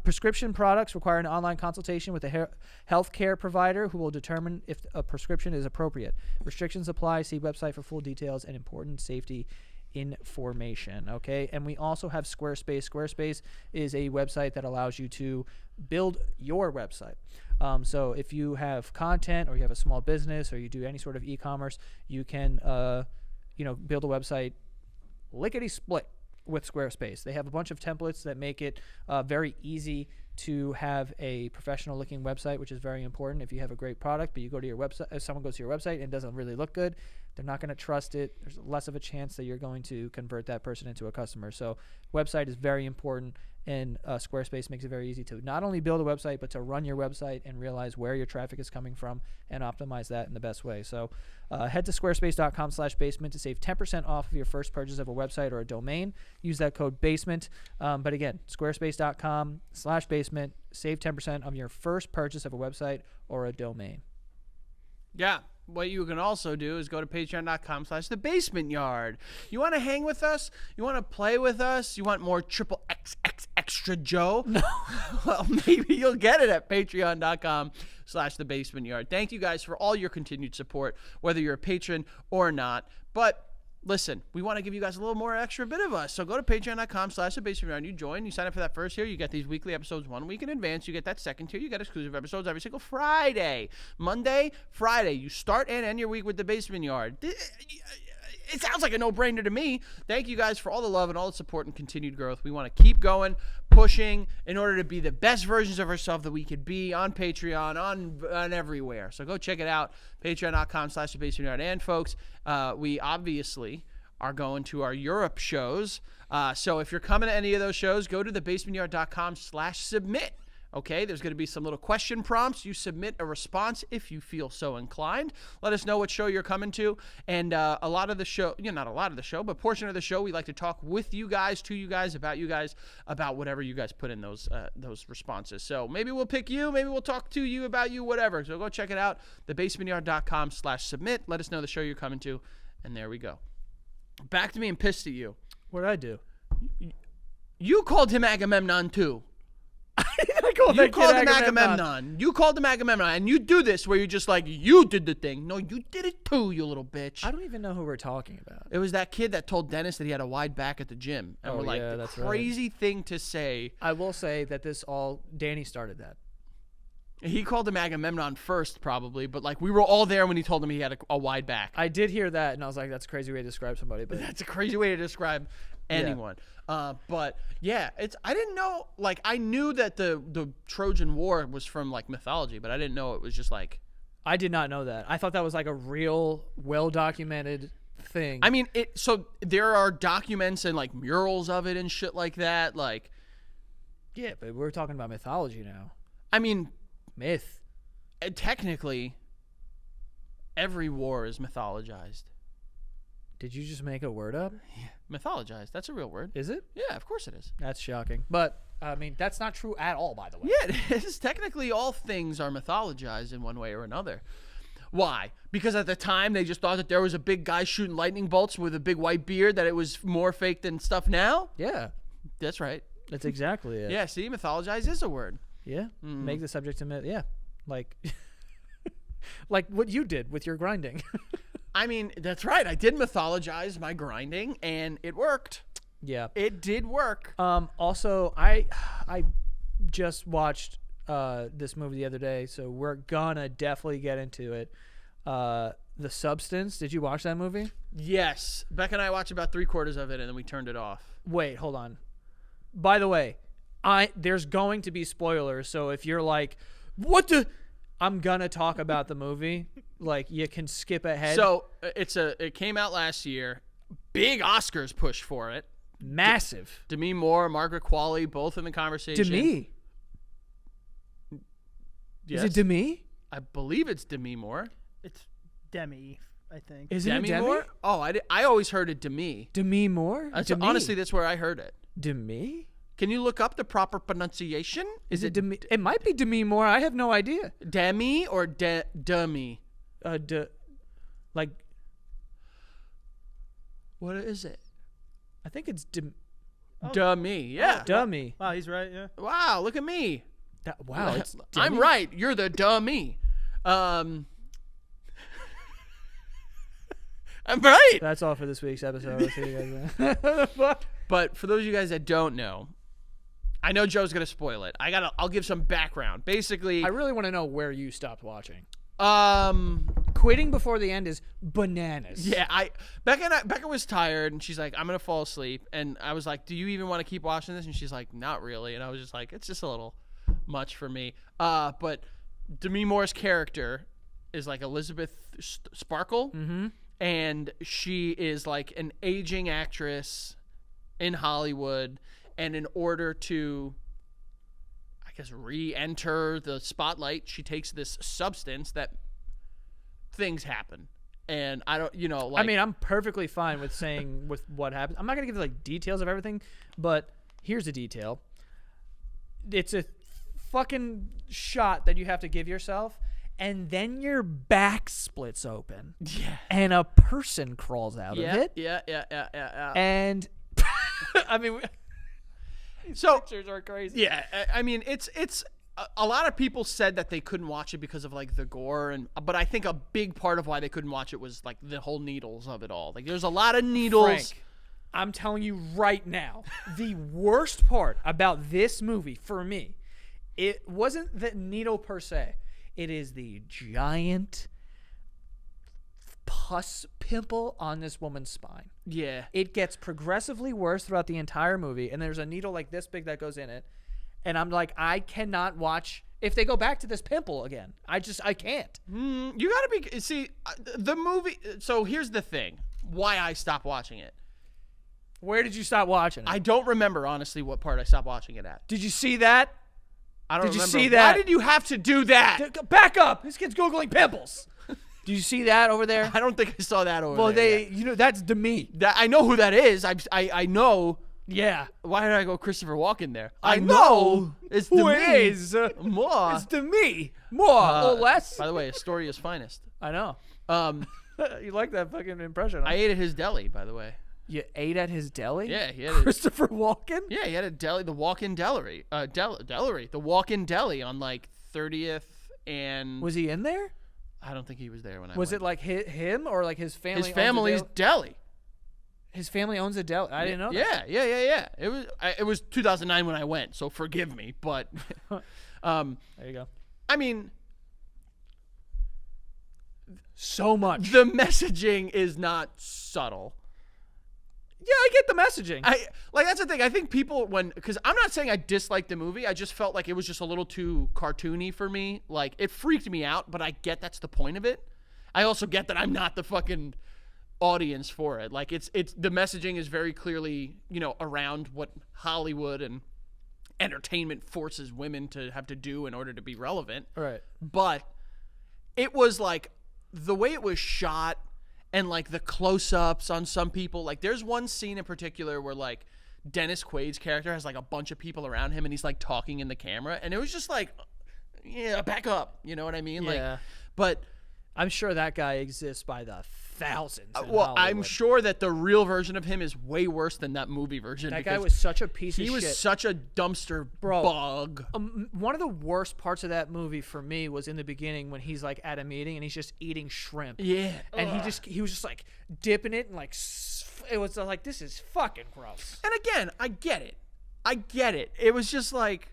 Prescription products require an online consultation with a healthcare provider who will determine if a prescription is appropriate. Restrictions apply. See website for full details and important safety information. Okay, and we also have Squarespace. Squarespace is a website that allows you to build your website. So if you have content or you have a small business or you do any sort of e-commerce, you can build a website lickety-split with Squarespace. They have a bunch of templates that make it very easy to have a professional looking website, which is very important. If you have a great product, but you go to your website, if someone goes to your website and it doesn't really look good, they're not going to trust it. There's less of a chance that you're going to convert that person into a customer. So website is very important, and Squarespace makes it very easy to not only build a website, but to run your website and realize where your traffic is coming from and optimize that in the best way. So head to squarespace.com/basement to save 10% off of your first purchase of a website or a domain. Use that code BASEMENT. But again, squarespace.com/basement. Save 10% on your first purchase of a website or a domain. Yeah. What you can also do is go to patreon.com/thebasementyard. You want to hang with us? You want to play with us? You want more triple XX extra Joe? No. Well, maybe you'll get it at patreon.com/thebasementyard. Thank you guys for all your continued support, whether you're a patron or not. But listen, we want to give you guys a little more extra bit of us. So go to patreon.com/thebasementyard. You join. You sign up for that first tier. You get these weekly episodes 1 week in advance. You get that second tier. You get exclusive episodes every single Friday. Monday, Friday. You start and end your week with the Basement Yard. It sounds like a no-brainer to me. Thank you guys for all the love and all the support and continued growth. We want to keep going, pushing in order to be the best versions of ourselves that we could be on Patreon, on everywhere. So go check it out, patreon.com/thebasementyard. And folks, we obviously are going to our Europe shows. So if you're coming to any of those shows, go to thebasementyard.com/submit. Okay, there's going to be some little question prompts. You submit a response if you feel so inclined. Let us know what show you're coming to. And a lot of the show, not a lot of the show, but portion of the show, we like to talk with you guys, to you guys, about whatever you guys put in those responses. So maybe we'll pick you. Maybe we'll talk to you, about you, whatever. So go check it out, thebasementyard.com/submit. Let us know the show you're coming to. And there we go. Back to being pissed at you. What did I do? You called him Agamemnon too. I called You called him Agamemnon. You called him Agamemnon, and you do this where you're just like, you did the thing. No, you did it too, you little bitch. I don't even know who we're talking about. It was that kid that told Dennis that he had a wide back at the gym, and Oh, we're like, yeah, the that's right. crazy thing to say. I will say that Danny started that. He called him Agamemnon first, probably, but like we were all there when he told him he had a wide back. I did hear that, and I was like, that's a crazy way to describe somebody. But That's a crazy way to describe anyone. But yeah, I didn't know. Like I knew that the Trojan War was from like mythology, but I didn't know it was just like. I did not know that. I thought that was like a real, well-documented thing. I mean, so there are documents and like murals of it and shit like that. Like, yeah, but we're talking about mythology now. I mean, Myth. technically, every war is mythologized. Did you just make a word up? Mythologized. That's a real word. Is it? Yeah, of course it is. That's shocking. But, I mean, that's not true at all, by the way. Yeah, it is. Technically, all things are mythologized in one way or another. Why? Because at the time, they just thought that there was a big guy shooting lightning bolts with a big white beard, that it was more fake than stuff now? Yeah. That's right. That's exactly it. Yeah, see, mythologized is a word. Yeah. Make the subject to myth. Yeah. Like, like what you did with your grinding. I mean, that's right. I did mythologize my grinding, and it worked. Yeah. It did work. Also, I just watched this movie the other day, so we're gonna definitely get into it. The Substance. Did you watch that movie? Yes. Beck and I watched about 3/4 of it, and then we turned it off. Wait, hold on. By the way, there's going to be spoilers, so if you're like, what the... I'm gonna talk about the movie. Like, you can skip ahead. So it came out last year. Big Oscars push for it. Massive. Demi Moore, Margaret Qualley, both in the conversation. Demi? Yes. Is it Demi? I believe it's Demi Moore. It's Demi, I think. Is it Demi Demi? Moore? Oh, I always heard it Demi. Demi Moore? Demi? Honestly, that's where I heard it. Demi? Can you look up the proper pronunciation? Is it Demi? It might be Demi Moore. I have no idea. Demi or Demi? Like, What is it? I think it's Demi. Yeah. Dummy. Wow, he's right, yeah. Wow, look at me. Wow, it's I'm Demi? right. You're the dummy. I'm right. That's all for this week's episode. I'll see you guys then. But for those of you guys that don't know, I know Joe's gonna spoil it. I'll give some background. Basically, I really want to know where you stopped watching. Quitting Before the end is bananas. Yeah, Becca was tired, and she's like, I'm gonna fall asleep. And I was like, do you even want to keep watching this? And she's like, not really. And I was just like, it's just a little much for me. But Demi Moore's character is like Elizabeth Sparkle, and she is like an aging actress in Hollywood, and in order to, I guess, re-enter the spotlight, she takes this substance that things happen. And I don't, like, I mean, I'm perfectly fine with saying with what happens. I'm not gonna give like details of everything, but here's a detail. It's a fucking shot that you have to give yourself, and then your back splits open. Yeah. And a person crawls out of it. Yeah. And I mean, So pictures are crazy. yeah, I mean, it's a lot of people said that they couldn't watch it because of like the gore, but I think a big part of why they couldn't watch it was like the whole needles of it all. Like, there's a lot of needles. Frank, I'm telling you right now, the worst part about this movie for me, it wasn't the needle per se. It is the giant pus pimple on this woman's spine. Yeah. It gets progressively worse throughout the entire movie, and there's a needle like this big that goes in it. And I'm like, I cannot watch if they go back to this pimple again. I can't. You gotta be, see, the movie. So here's the thing: why I stopped watching it. Where did you stop watching it? I don't remember honestly what part I stopped watching it at. Did you see that? I don't Did you remember. see that? Why did you have to do that? Back up! This kid's googling pimples. Do you see that over there? I don't think I saw that over Well, there. that's Demi. That I know who that is. I know. Yeah. Why did I go Christopher Walken there? I know it's who Demi. it is. More. It's Demi. More or less. By the way, Astoria's finest. I know. Um, You like that fucking impression? Huh? I ate at his deli. By the way, You ate at his deli? Yeah, he had Christopher Walken? Yeah, he had a deli, the walk-in deli, the walk-in deli on like 30th and. Was he in there? I don't think he was there when I Was went. it like him or like his family? His family's deli. His family owns a deli. I didn't know that. Yeah. It was 2009 when I went, so forgive me, but There you go. I mean, So much. the messaging is not subtle. Yeah, I get the messaging. That's the thing. I think people because I'm not saying I disliked the movie. I just felt like it was just a little too cartoony for me. Like it freaked me out, but I get that's the point of it. I also get that I'm not the fucking audience for it. Like it's the messaging is very clearly, around what Hollywood and entertainment forces women to have to do in order to be relevant. Right. But it was like the way it was shot and like the close-ups on some people. Like there's one scene in particular where like Dennis Quaid's character has like a bunch of people around him and he's like talking in the camera, and it was just like, yeah, back up. You know what I mean? Yeah. Like, but I'm sure that guy exists by the thousands. in well, I'm Hollywood. sure that the real version of him is way worse than that movie version. That guy because was such a piece of he shit. was such a dumpster bug. One of the worst parts of that movie for me was in the beginning when he's like at a meeting and he's just eating shrimp. Yeah. And he was just like dipping it and like it was like, this is fucking gross. And again, I get it. It was just like,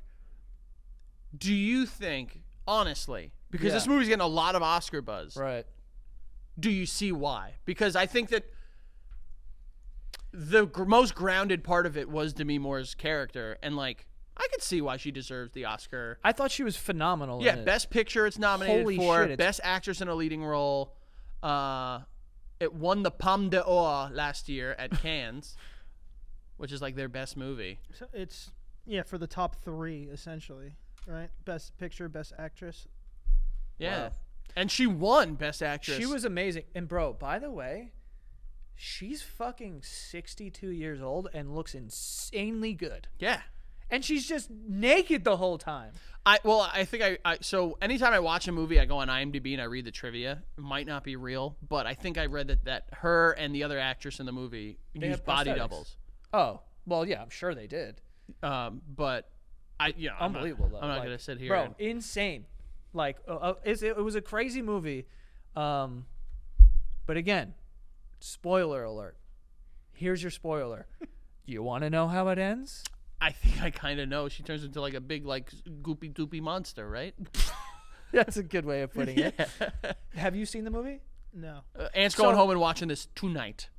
do you think, honestly, because this movie's getting a lot of Oscar buzz, Right. do you see why? Because I think that the most grounded part of it was Demi Moore's character, and like I could see why she deserves the Oscar. I thought she was phenomenal. Yeah, in it. Best Picture it's nominated Holy for. shit, Best Actress in a Leading Role. It won the Palme d'Or last year at Cannes, which is like their best movie. So it's for the top 3 essentially, right? Best Picture, Best Actress. Yeah. Wow. And she won Best Actress. She was amazing. And bro, by the way, she's fucking 62 years old and looks insanely good. Yeah. And she's just naked the whole time. I think so anytime I watch a movie, I go on IMDb and I read the trivia. It might not be real, but I think I read that her and the other actress in the movie They used have body prosthetics. doubles. Oh, well, yeah, I'm sure they did. But Unbelievable, though. I'm not Like, going to sit here. Bro, insane. Like, it was a crazy movie. But again, spoiler alert. Here's your spoiler. You want to know how it ends? I think I kind of know. She turns into like a big, like, goopy doopy monster, right? That's a good way of putting it. Have you seen the movie? No. Ant's going home and watching this tonight.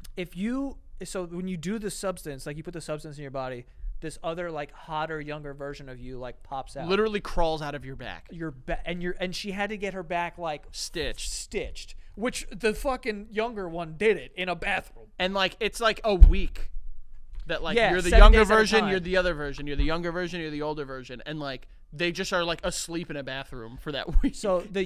So when you do the substance, like you put the substance in your body, this other like hotter, younger version of you like pops out. Literally crawls out of your back. And she had to get her back like Stitched. which the fucking younger one did it in a bathroom. And like it's like a week that like Yeah, you're the 7 younger days at a version, time. you're the other version, you're the younger version, you're the older version, and like they just are like asleep in a bathroom for that week. So the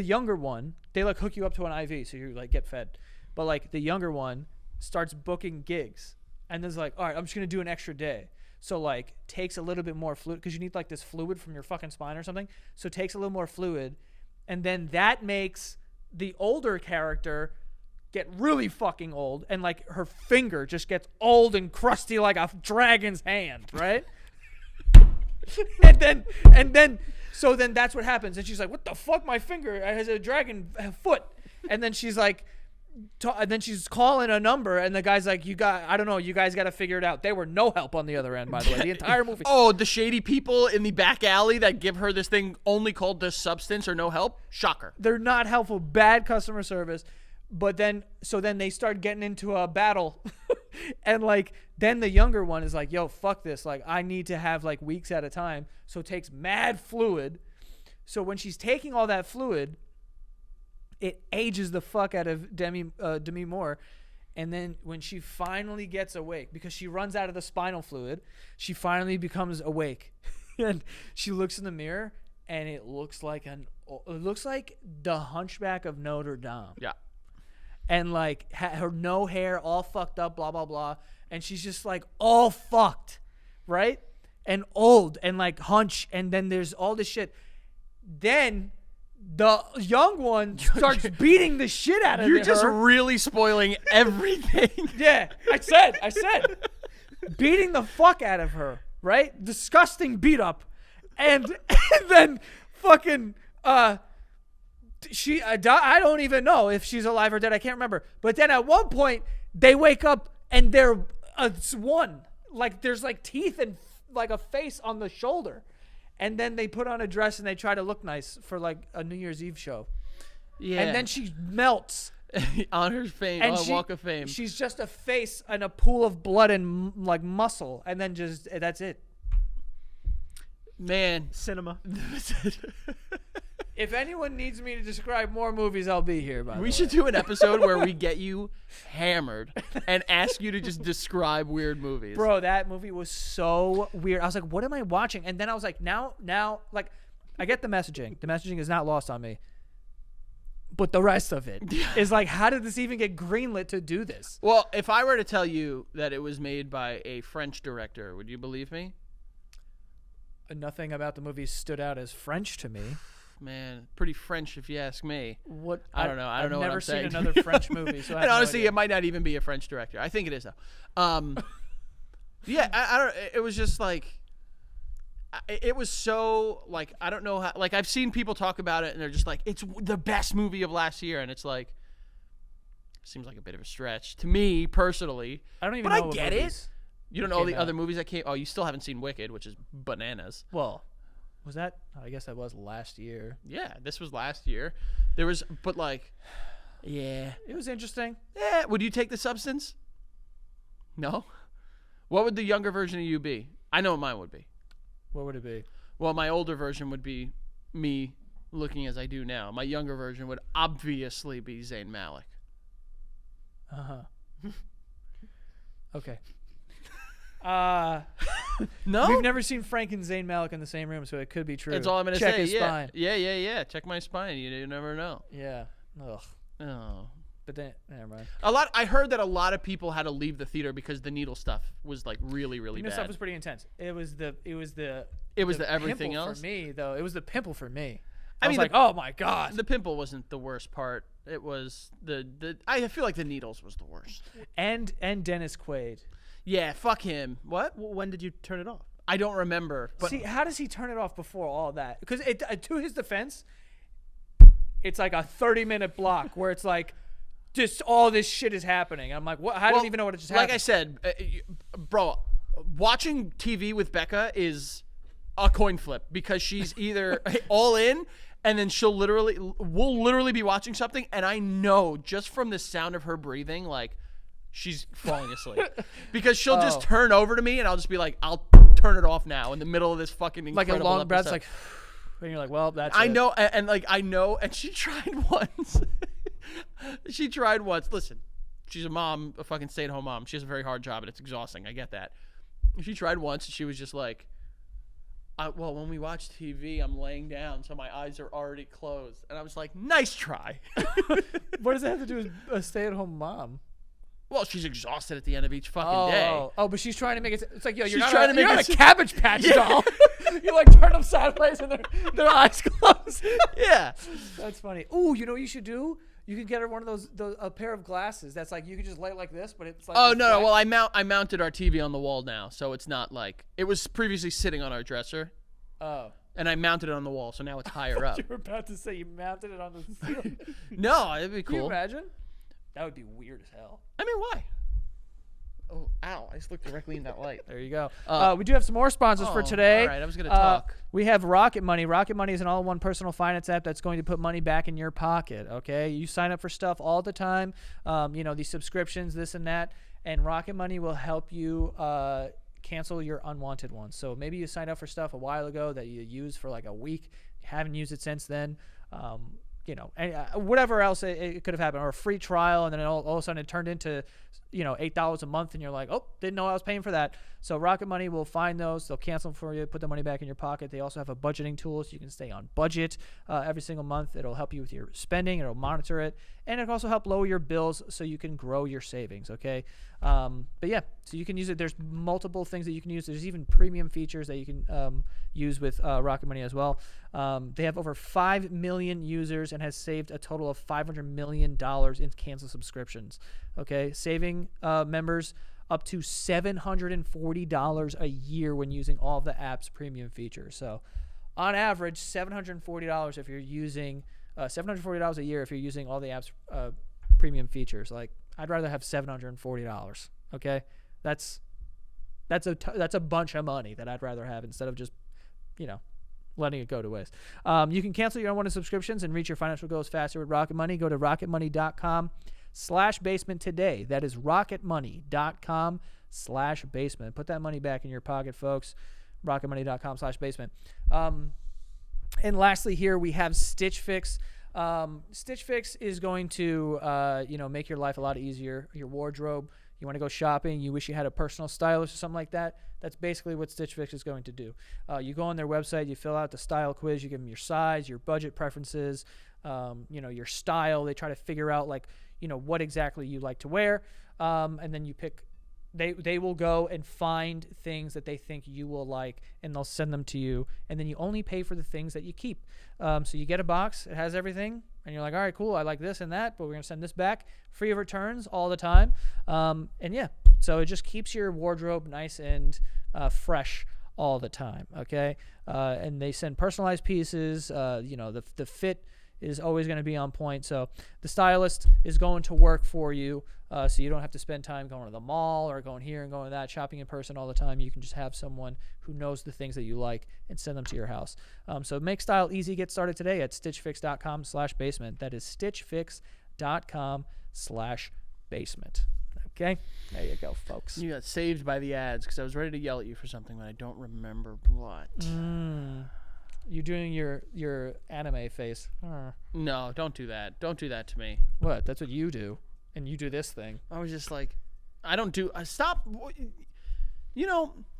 younger one, they like hook you up to an IV so you like get fed. But like the younger one starts booking gigs and there's like, all right, I'm just gonna do an extra day. So like takes a little bit more fluid because you need like this fluid from your fucking spine or something. So takes a little more fluid, and then that makes the older character get really fucking old, and like her finger just gets old and crusty like a dragon's hand, right? and then so then that's what happens, and she's like, what the fuck, my finger has a dragon foot. And then she's like and then she's calling a number, and the guy's like, you guys got to figure it out. They were no help on the other end, by the way, the entire movie. Oh, the shady people in the back alley that give her this thing only called the substance or no help? Shocker. They're not helpful. Bad customer service. But then they start getting into a battle. And like then the younger one is like, yo, fuck this. Like I need to have like weeks at a time. So takes mad fluid. So when she's taking all that fluid, it ages the fuck out of Demi Moore. And then when she finally gets awake, because she runs out of the spinal fluid, she finally becomes awake. And she looks in the mirror, and it looks like the Hunchback of Notre Dame. Yeah. And like her no hair, all fucked up, blah blah blah, and she's just like all fucked, right? And old and like hunch, and then there's all this shit. Then The young one starts beating the shit out of her. You're just really spoiling everything. Yeah, I said. Beating the fuck out of her, right? Disgusting beat up. And then fucking, I don't even know if she's alive or dead. I can't remember. But then at one point, they wake up and they're one. Like, there's like teeth and like a face on the shoulder. And then they put on a dress and they try to look nice for like a New Year's Eve show. Yeah. And then she melts. On her fame, And on Walk of Fame. She's just a face and a pool of blood and like muscle. And then just, that's it. Man. Cinema. If anyone needs me to describe more movies, I'll be here, by the way. We should do an episode where we get you hammered and ask you to just describe weird movies. Bro, that movie was so weird. I was like, what am I watching? And then I was like, now, like, I get the messaging. The messaging is not lost on me. But the rest of it is like, how did this even get greenlit to do this? Well, if I were to tell you that it was made by a French director, would you believe me? Nothing about the movie stood out as French to me. Man, pretty French if you ask me. What? I don't know. I don't know what I'm I've never saying. seen another French movie. So I have And no honestly, idea. it might not even be a French director. I think it is though. Yeah, I don't. It was just like, it was so like, I don't know how. Like, I've seen people talk about it and they're just like, it's the best movie of last year, and it's like, seems like a bit of a stretch to me personally. I don't even but know I what get movies it. You don't know all came the out. other movies that came. Oh, you still haven't seen Wicked, which is bananas. Well, was that? I guess that was last year. Yeah, this was last year. There was, but like, yeah, It was interesting. yeah. Would you take the substance? No. What would the younger version of you be? I know what mine would be. What would it be? Well, my older version would be me looking as I do now. My younger version would obviously be Zayn Malik. Okay. No, We've never seen Frank and Zayn Malik in the same room, so it could be true. that's all I'm gonna Check say. his Yeah, spine. yeah. Check my spine. You never know. Yeah. Ugh. Oh. But then, never mind. I heard that a lot of people had to leave the theater because the needle stuff was like really, really This bad. stuff was pretty intense. It was the everything pimple else? for me though. It was the pimple for me. I I was mean, like, oh my god. The pimple wasn't the worst part. It was the I feel like the needles was the worst. And Dennis Quaid. Yeah, fuck him. What? When did you turn it off? I don't remember. But See, how does he turn it off before all that? Because to his defense, it's like a 30-minute block where it's like, just all this shit is happening. I'm like, what? I don't even know what it just happened. Like I said, bro, watching TV with Becca is a coin flip because she's either all in, and then we'll literally be watching something, and I know just from the sound of her breathing, like, she's falling asleep because she'll just turn over to me, and I'll just be like, I'll turn it off now in the middle of this fucking like incredible a long breath, episode. like, and you're like, well, that's I it. know, and I know, and she tried once. She tried once. Listen, she's a mom, a fucking stay-at-home mom. She has a very hard job, and it's exhausting. I get that. She tried once, and she was just like, well, when we watch TV, I'm laying down, so my eyes are already closed. And I was like, nice try. What does that have to do with a stay-at-home mom? Well, she's exhausted at the end of each fucking day. Oh, but she's trying to make it. It's like, yo, you're She's not trying to make you're not it- a Cabbage Patch doll. You like turn them sideways and their eyes closed. Yeah. That's funny. Ooh, you know what you should do? You could get her one of a pair of glasses that's like you could just lay it like this, but it's like. Oh, this no. black- Well, I mounted our TV on the wall now, so it's not like – it was previously sitting on our dresser, Oh. and I mounted it on the wall, so now it's higher up. You were about to say you mounted it on the ceiling. No, it'd be Can you cool. imagine? That would be weird as hell. I mean, why? Oh, ow. I just looked directly in that light. There you go. We do have some more sponsors for Oh, today. all right, I was gonna talk. We have Rocket Money. Rocket Money is an all-in-one personal finance app that's going to put money back in your pocket, okay? You sign up for stuff all the time, these subscriptions, this and that, and Rocket Money will help you cancel your unwanted ones. So maybe you signed up for stuff a while ago that you used for like a week, haven't used it since then, and whatever else it could have happened, or a free trial, and then all of a sudden it turned into, $8 a month, and you're like, oh, didn't know I was paying for that. So Rocket Money will find those, they'll cancel them for you, put the money back in your pocket. They also have a budgeting tool, so you can stay on budget every single month. It'll help you with your spending, it'll monitor it, and it'll also help lower your bills so you can grow your savings, okay? But yeah, so you can use it. There's multiple things that you can use. There's even premium features that you can use with Rocket Money as well. They have over 5 million users and has saved a total of $500 million in canceled subscriptions. Okay, saving members up to $740 a year when using all of the app's premium features. So on average, $740 if you're using $740 a year if you're using all the app's premium features. Like, I'd rather have $740. Okay, that's a bunch of money that I'd rather have instead of just, letting it go to waste. You can cancel your unwanted subscriptions and reach your financial goals faster with Rocket Money. Go to rocketmoney.com/basement today. That is rocketmoney.com/basement. Put that money back in your pocket, folks. rocketmoney.com/basement. And lastly, here we have Stitch Fix. Stitch Fix is going to, make your life a lot easier. Your wardrobe, you want to go shopping, you wish you had a personal stylist or something like that. That's basically what Stitch Fix is going to do. You go on their website, you fill out the style quiz, you give them your size, your budget preferences, your style. They try to figure out what exactly you like to wear, and then you pick. They will go and find things that they think you will like, and they'll send them to you, and then you only pay for the things that you keep. So you get a box, it has everything, and you're like, all right, cool, I like this and that, but we're going to send this back. Free of returns all the time. So it just keeps your wardrobe nice and fresh all the time, okay? And they send personalized pieces. The fit is always going to be on point. So the stylist is going to work for you, so you don't have to spend time going to the mall or going here and going to that, shopping in person all the time. You can just have someone who knows the things that you like and send them to your house. So make style easy. Get started today at stitchfix.com/basement. That is stitchfix.com/basement. Okay, there you go, folks. You got saved by the ads because I was ready to yell at you for something, but I don't remember what. You're doing your anime face. No, don't do that. Don't do that to me. What? That's what you do. And you do this thing. I was just like, stop.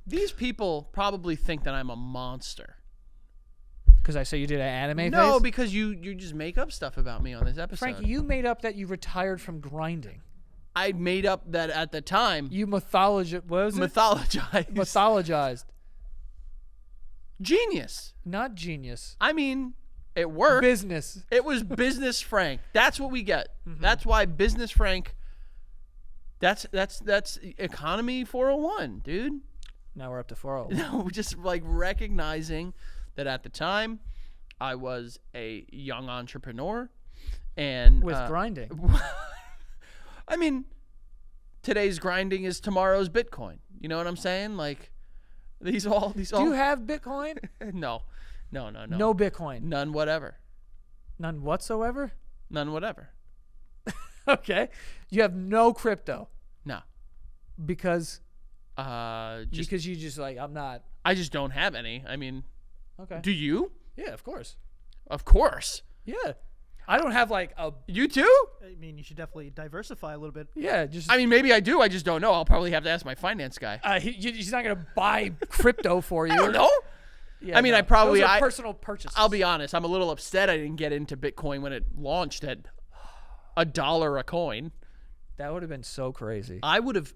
These people probably think that I'm a monster. Because I say you did an anime face? No, because you just make up stuff about me on this episode. Frank, you made up that you retired from grinding. I made up that at the time. You mythologized. Genius. Not genius. I mean, it worked. Business. It was Business Frank. That's what we get. Mm-hmm. That's why Business Frank. That's economy 401, dude. Now we're up to 401. No, just recognizing that at the time I was a young entrepreneur and with grinding. I mean, today's grinding is tomorrow's Bitcoin. You know what I'm saying? These all. Do you have Bitcoin? No. No Bitcoin. None whatever. None whatsoever? None whatever. Okay. You have no crypto. No. Because because you just I'm not. I just don't have any. I mean, okay. Do you? Yeah, of course. Of course. Yeah. I don't have a. You too? I mean, you should definitely diversify a little bit. Yeah, just. I mean, maybe I do. I just don't know. I'll probably have to ask my finance guy. He's not gonna buy crypto for you. I don't know. Yeah, I mean, those are personal purchases. I'll be honest. I'm a little upset I didn't get into Bitcoin when it launched at $1 a coin. That would have been so crazy. I would have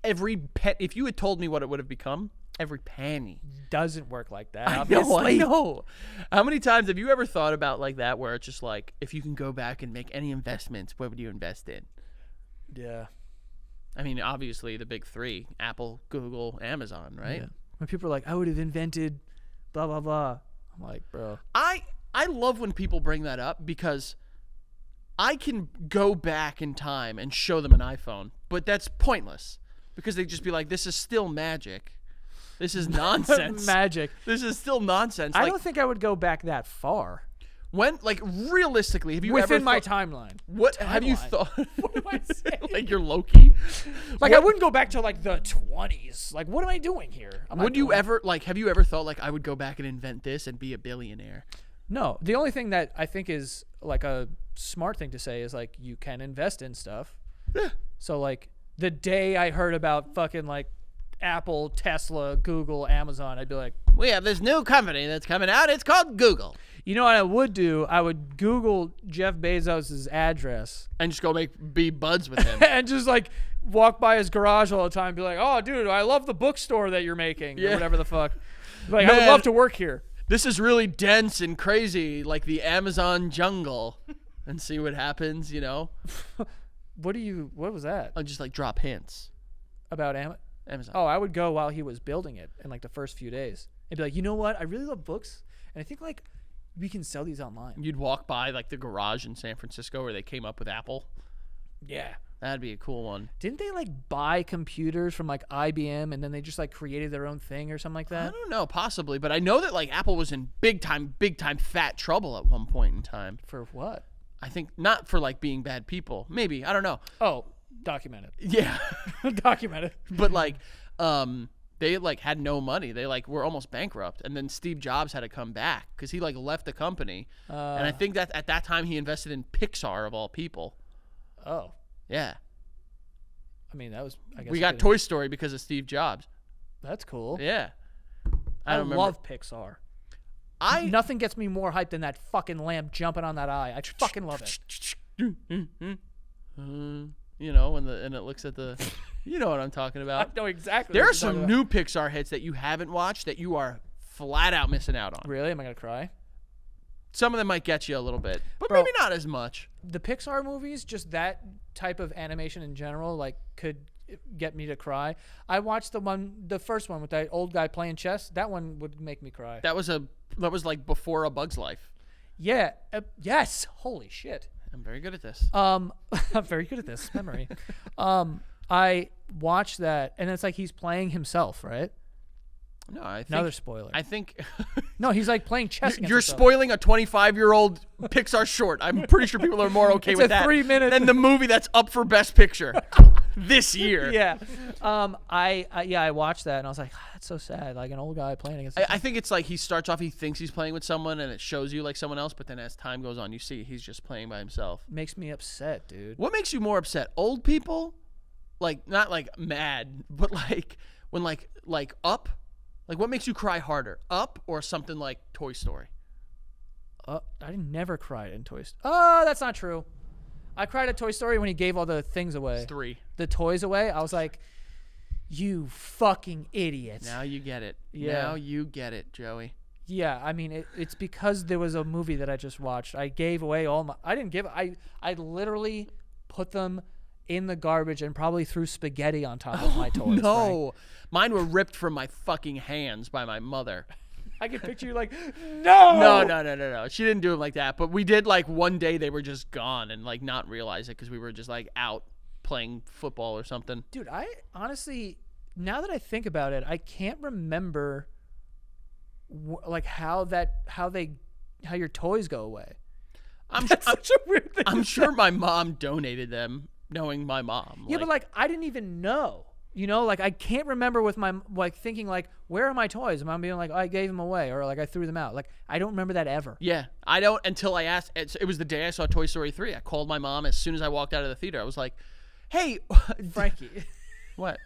if you had told me what it would have become, every penny. Doesn't work like that. I Obviously. know. How many times have you ever thought about that where it's just if you can go back and make any investments, what would you invest in? Yeah. I mean, obviously the big three, Apple, Google, Amazon, right? Yeah. When people are like, I would have invented blah, blah, blah. I'm like, bro. I love when people bring that up because I can go back in time and show them an iPhone, but that's pointless because they'd just be like, this is still magic. This is nonsense. Magic. This is still nonsense. I don't think I would go back that far. When, realistically, have you within ever my timeline? What have you thought? What am I saying? You're Loki. I wouldn't go back to the 20s. What am I doing here? Would you ever have you ever thought I would go back and invent this and be a billionaire? No. The only thing that I think is a smart thing to say is you can invest in stuff. Yeah. So the day I heard about fucking Apple, Tesla, Google, Amazon, I'd be like, we have this new company that's coming out. It's called Google. You know what I would do? I would Google Jeff Bezos' address and just go be buds with him and just walk by his garage all the time and be like, oh, dude, I love the bookstore that you're making or whatever the fuck. Like, I would Man. love to work here. This is really dense and crazy, like the Amazon jungle, and see what happens, you know? What was that? I'll just like drop hints. About Amazon. Oh, I would go while he was building it in like the first few days. And be like, you know what? I really love books. And I think like we can sell these online. You'd walk by like the garage in San Francisco where they came up with Apple. Yeah. That'd be a cool one. Didn't they like buy computers from like IBM and then they just like created their own thing or something like I that? don't know, possibly, but I know that like Apple was in big time fat trouble at one point in time. For what? I think not for like being bad people. Maybe, I don't know. Oh, documented. Yeah. Documented. But like they like had no money. They like were almost bankrupt, and then Steve Jobs had to come back cuz he like left the company. And I think that at that time he invested in Pixar of all people. Oh. Yeah. I mean, that was I guess We got Toy Story because of Steve Jobs. That's cool. Yeah. I don't remember. love Pixar. Nothing gets me more hyped than that fucking lamp jumping on that eye. I fucking love it. You know, and it looks at the you know what I'm talking I about. know exactly. There what are you're talking some about. new Pixar hits that you haven't watched that you are flat out missing out on. Really? Am I gonna cry? Some of them might get you a little bit, but Bro. maybe not as much. The Pixar movies, just that type of animation in general, like could get me to cry. I watched the first one with that old guy playing chess. That one would make me cry. That was like before A Bug's Life. Yeah. Yes. Holy shit. I'm very good at this. I'm very good at this memory. I watched that, and it's like he's playing himself, right? No, I think Another spoiler. I think No, he's like playing chess. against you're himself. spoiling a 25-year-old Pixar short. I'm pretty sure people are more okay It's with a that 3-minute than the movie that's up for Best Picture this year. Yeah. I watched that and I was like, that's so sad. Like an old guy playing against. I think it's like he starts off, he thinks he's playing with someone, and it shows you like someone else, but then as time goes on, you see he's just playing by himself. Makes me upset, dude. What makes you more upset? Old people? Like, not like mad, but like when like Up? Like, what makes you cry harder? Up or something like Toy Story? I never cried in Toy Story. Oh, that's not true. I cried at Toy Story when he gave all the things away. It's 3. The toys away. I was like, you fucking idiot. Now you get it. Yeah. Now you get it, Joey. Yeah, I mean, it's because there was a movie that I just watched. I gave away all my. I didn't give. I literally put them in the garbage and probably threw spaghetti on top of my toys. Frank. No. Mine were ripped from my fucking hands by my mother. I can picture you like, no. No. She didn't do it like that. But we did, like, one day they were just gone and, like, not realize it because we were just, like, out playing football or something. Dude, I honestly, now that I think about it, I can't remember, like, how your toys go away. That's such a weird thing. I'm sure my mom donated them, knowing my mom. Yeah, but, like, I didn't even know. You know, like, I can't remember with my, like, thinking, like, where are my toys? And I'm being like, oh, I gave them away, or, like, I threw them out. Like, I don't remember that ever. Yeah, I don't until I asked. It was the day I saw Toy Story 3. I called my mom as soon as I walked out of the theater. I was like, hey, Frankie. What?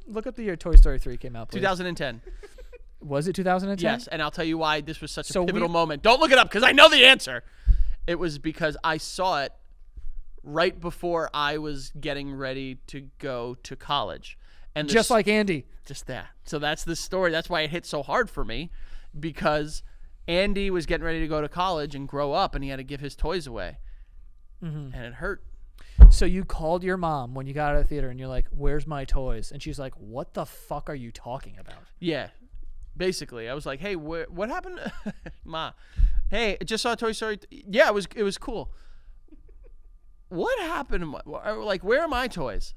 Look up the year Toy Story 3 came out, please. 2010. Was it 2010? Yes, and I'll tell you why this was such So a pivotal we- moment. Don't look it up because I know the answer. It was because I saw it right before I was getting ready to go to college. And Just like Andy. Just that. So that's the story. That's why it hit so hard for me, because Andy was getting ready to go to college and grow up, and he had to give his toys away. And it hurt. So you called your mom when you got out of the theater, and you're like, where's my toys? And she's like, what the fuck are you talking about? Yeah. Basically, I was like, hey, what happened? Ma, hey, I just saw Toy Story. Yeah, it was cool. What happened to like, where are my toys?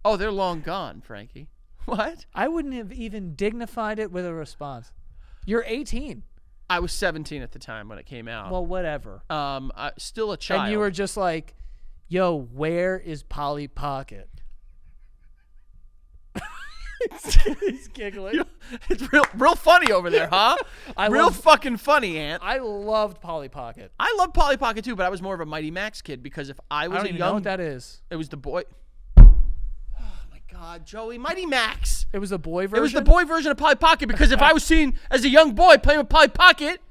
Oh, they're long gone, Frankie. What? I wouldn't have even dignified it with a response. You're 18. I was 17 at the time when it came out. Well, whatever. Still a child. And you were just like, yo, where is Polly Pocket? He's giggling. It's real funny over there, huh? Real fucking funny, Ant. I loved Polly Pocket. I love Polly Pocket too, but I was more of a Mighty Max kid because if I was I don't a even young, know what that is. it was the boy. Oh my God, Joey, Mighty Max. It was a boy version? It was the boy version of Polly Pocket because if I was seen as a young boy playing with Polly Pocket,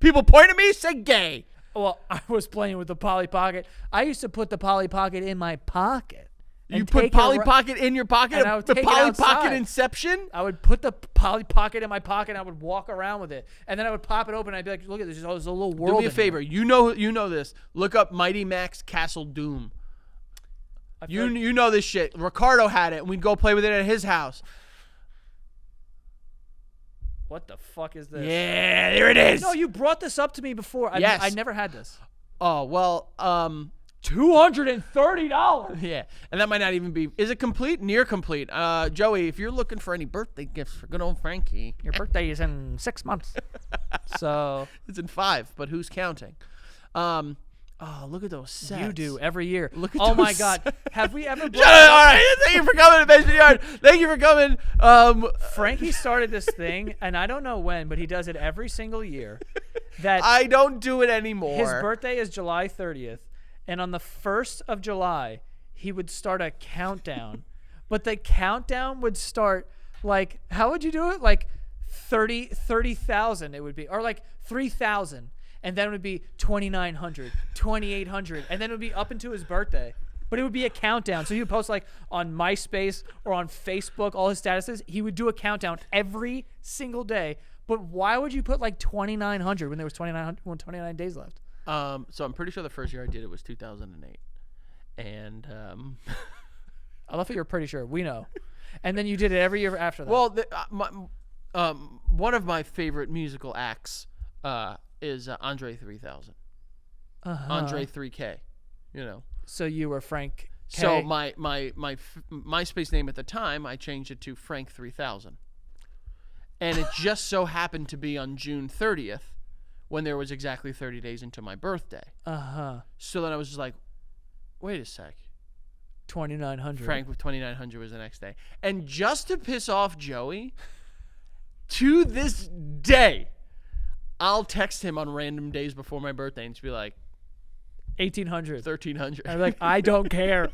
people point at me, say gay. Well, I was playing with the Polly Pocket. I used to put the Polly Pocket in my pocket. You and put take it Polly ar- Pocket in your pocket? and I would The take it Polly Pocket outside. Inception? I would put the Polly Pocket in my pocket and I would walk around with it. And then I would pop it open and I'd be like, look at this. There's a little world. Do me a in favor. here. You know this. Look up Mighty Max Castle Doom. I feel like- You know this shit. Ricardo had it, and we'd go play with it at his house. What the fuck is this? Yeah, there it is. No, you brought this up to me before. Yes. I never had this. Oh, well, $230. yeah. And that might not even be. Is it complete? Near complete. Joey, if you're looking for any birthday gifts for good old Frankie, Your birthday is in 6 months. So it's in 5, but who's counting? Oh, look at those sets. you do every year. Look at oh my those God. Have we ever Shut up. All right. Thank you for coming to Basement Yard. Thank you for coming. Frankie started this thing, and I don't know when, but he does it every single year. That I don't do it anymore. his birthday is July 30th, and on the 1st of July, he would start a countdown. But the countdown would start like, how would you do it? Like 30,000 it would be, or like 3,000. And then it would be 2,900, 2,800, and then it would be up into his birthday. But it would be a countdown. So he would post like on MySpace or on Facebook, all his statuses. He would do a countdown every single day. But why would you put like 2,900 when there was 29 days left? So I'm pretty sure the first year I did it was 2008. And I love that you're pretty sure. We know. And then you did it every year after that. well, one of my favorite musical acts is Andre 3000. Andre 3K, you know. So you were Frank K. So my MySpace name at the time, I changed it to Frank 3000. And it just so happened to be on June 30th when there was exactly 30 days into my birthday. So then I was just like, wait a sec. 2,900. Frank with 2,900 was the next day. And just to piss off Joey, to this day, I'll text him on random days before my birthday and just be like, 1,800. 1,300. I'm like, I don't care.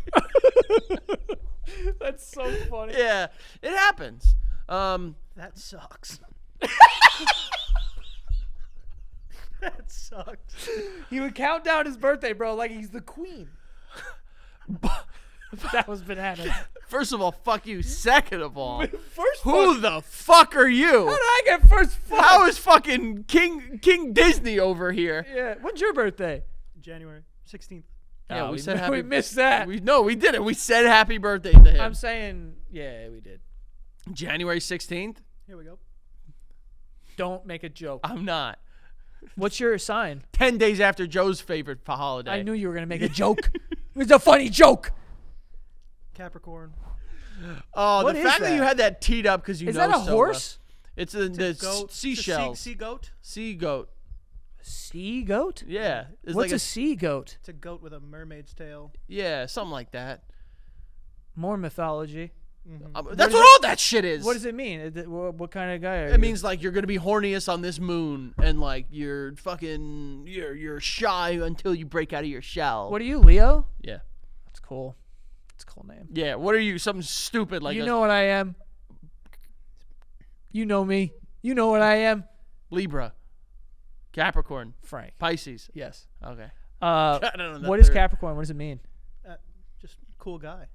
That's so funny. Yeah, it happens. That sucks. That sucks. He would count down his birthday, bro, like he's the queen. That was bananas. First of all, fuck you. Second of all, First who the fuck are you? How did I get first fuck? How is fucking King Disney over here? Yeah. When's your birthday? January 16th. Yeah, Oh, we said happy. we missed that. We didn't. We said happy birthday to him. I'm saying, yeah, we did. January 16th. Here we go. Don't make a joke. I'm not. What's your sign? 10 days after Joe's favorite holiday. I knew you were gonna make a joke. It was a funny joke. Capricorn. Oh, What the is fact that that? you had that teed up because you Is know that a so horse? well. It's the Goat. seashells. Sea goat. Sea goat. Sea goat? Yeah. It's What's like a sea goat? It's a goat with a mermaid's tail. yeah, something like that. More mythology. That's what all that shit is. What does it mean? What kind of guy are you? It means like you're gonna be horniest on this moon, and like you're fucking you're shy until you break out of your shell. What are you, Leo? Yeah. That's cool. That's a cool name. Yeah. What are you? Something stupid like You know what I am. You know me. You know what I am. Libra, Capricorn, Frank. Pisces. Yes. Okay. What don't know is that third. Capricorn? What does it mean? Just cool guy.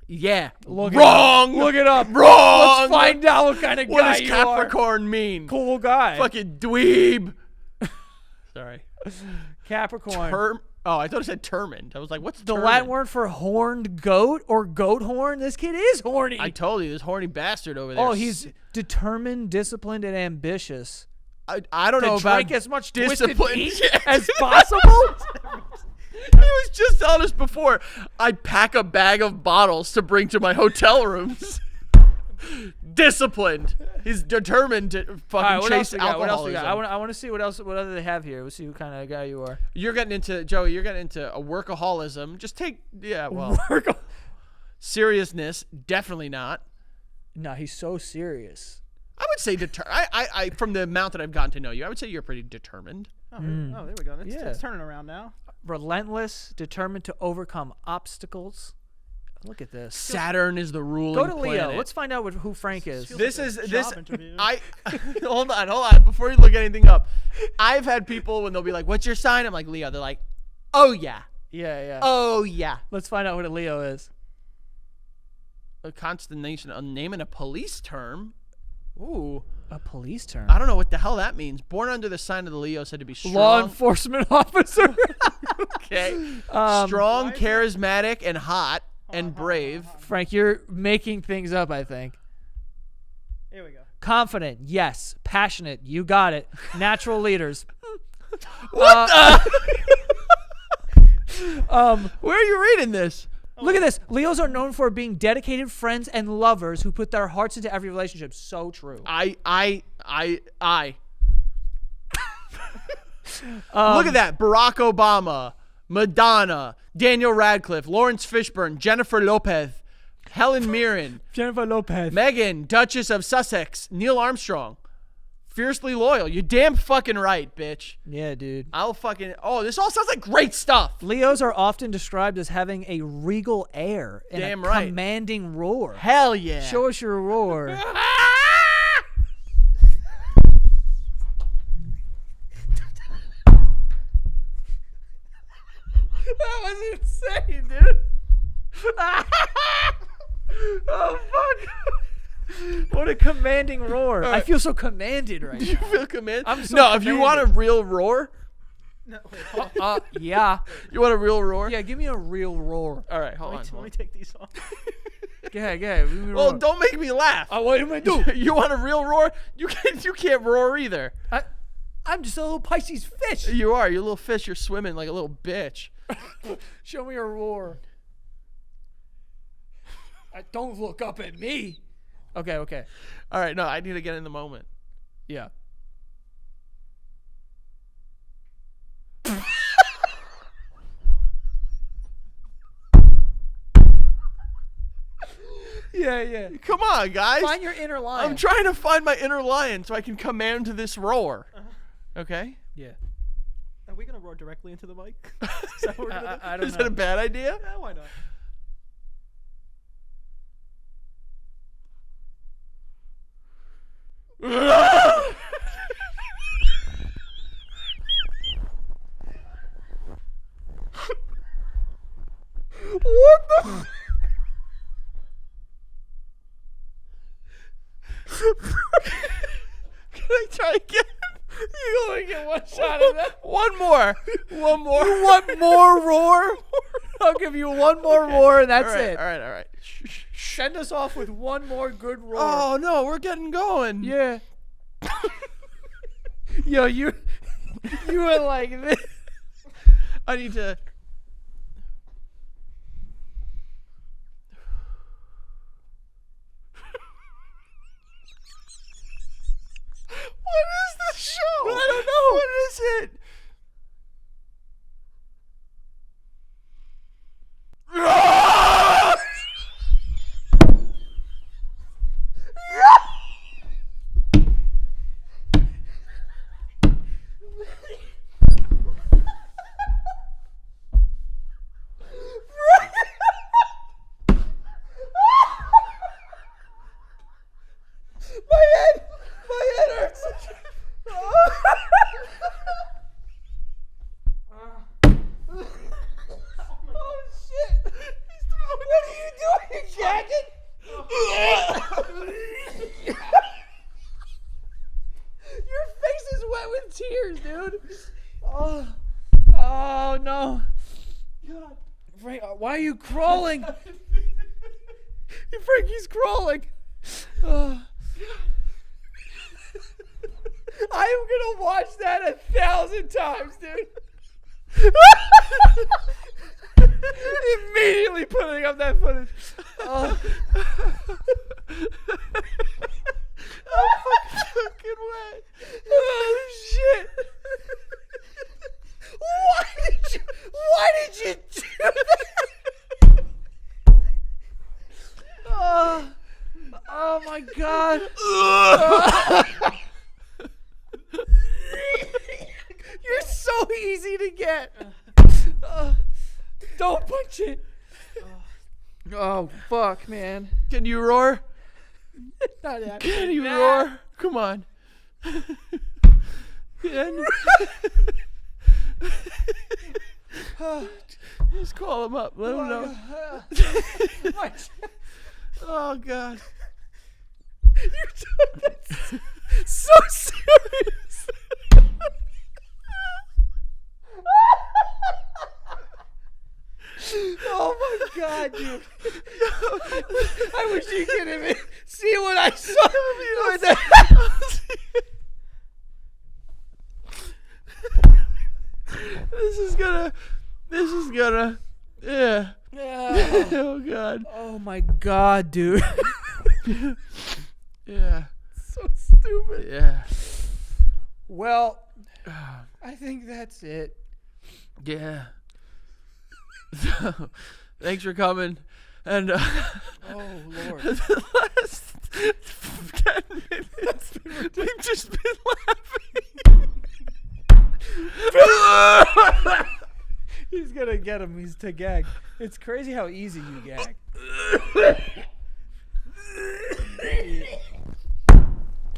Yeah. Look it Wrong. Look it up. Wrong. Let's find out what kind of What guy does you Capricorn mean? are. Cool guy. Fucking dweeb. Sorry. Capricorn. Oh, I thought it said termined. I was like, what's The termined? Latin word for horned goat or goat horn. This kid is horny. I told you, this horny bastard over there. Oh, he's determined, disciplined, and ambitious. I don't To know about drink as much twisted discipline. meat as possible. He was just telling us before, I pack a bag of bottles to bring to my hotel rooms. Disciplined. He's determined to fucking All right, what else chase we got? What else we alcoholism. got? I want to see what other they have here. We'll see what kind of guy you are. You're getting into, Joey, you're getting into a workaholism. Just take, seriousness, definitely not. No, he's so serious. I would say, I from the amount that I've gotten to know you, I would say you're pretty determined. Oh, there we go. Yeah. It's turning around now. Relentless, determined to overcome obstacles. Look at this. Saturn is the ruling Go to Leo. planet. Let's find out who Frank is. Feels This like a is job this. interview. I hold on. Before you look anything up, I've had people when they'll be like, "What's your sign?" I'm like Leo. They're like, "Oh yeah, Yeah. oh yeah." Let's find out what a Leo is. A consternation. A name in a police term. Ooh, A police term. I don't know what the hell that means. Born under the sign of the Leo, said to be strong. Law enforcement officer. Okay. Um, Strong, Why is charismatic, and hot, and brave. Frank, you're making things up, I think. Here we go. Confident, yes. Passionate, you got it. Natural leaders. What Um, Where are you reading this? look at this. Leos are known for being dedicated friends and lovers who put their hearts into every relationship. So true. I. Look at that. Barack Obama, Madonna, Daniel Radcliffe, Lawrence Fishburne, Jennifer Lopez, Helen Mirren, Jennifer Lopez. Meghan, Duchess of Sussex, Neil Armstrong. Fiercely loyal. You're damn fucking right, bitch. Yeah, dude. I'll fucking. Oh, this all sounds like great stuff. Leos are often described as having a regal air and Damn a right. commanding roar. Hell yeah. Show us your roar. That was insane, dude. Oh, fuck. What a commanding roar. I right. feel so commanded right Do you feel commanded? I'm so no, if you want a real roar, No, wait, now. Yeah. you want a real roar? Yeah, give me a real roar. All right, hold on. let Hold me on. take these off. Go ahead. Give me a Well, roar. don't make me laugh. What am I doing? You want a real roar? You can't roar either. I'm just a little Pisces fish. You are. You're a little fish. You're swimming like a little bitch. Show me a roar. Don't look up at me. Okay. All right, no, I need to get in the moment. Yeah. Yeah. Come on, guys. Find your inner lion. I'm trying to find my inner lion so I can command this roar. Okay? Yeah. Are we gonna roar directly into the mic? Is that what we're gonna do? I don't Is know. that a bad idea? Yeah, why not? What the? Can I try again? You only get one shot at that. One more. You want more roar? I'll give you one more roar and that's it. All right. Shh. Send us off with one more good roar. Oh no, we're getting going. Yeah. Yo, you were like this. I need to. What is this show? I don't know. What is it? My head hurts. Oh shit! What are you doing, jacket? Your face is wet with tears, dude. Oh no. God. Frank, why are you crawling? Frank, he's crawling. I'm gonna watch that 1,000 times, dude. Immediately putting up that footage. I'm fucking wet. Oh shit! Why did you do that? Oh my god! You're so easy to get. Don't punch it. Oh fuck, man. Can you roar? Not Can you roar? Come on. Just call him up. Let him know. Oh God. You're so serious. Oh my God, dude! I wish you could have see what I saw. This is gonna. Yeah. Oh God. Oh my God, dude! Yeah. So stupid. Yeah. Well, I think that's it. Yeah. So, thanks for coming. And Oh Lord. the last 10 minutes, we've just been laughing. He's gonna get him. He's to gag. It's crazy how easy you gag.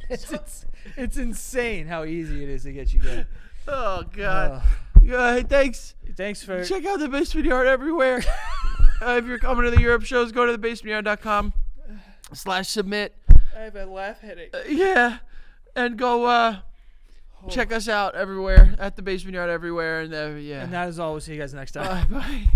It's insane how easy it is to get you gagged. Oh God. Hey, thanks. Thanks for Check out the Basement Yard everywhere. If you're coming to the Europe shows, go to thebasementyard.com/submit. I have a laugh headache. Yeah, and go check us out everywhere at the Basement Yard everywhere, and yeah. And that is all. We'll see you guys next time. Bye.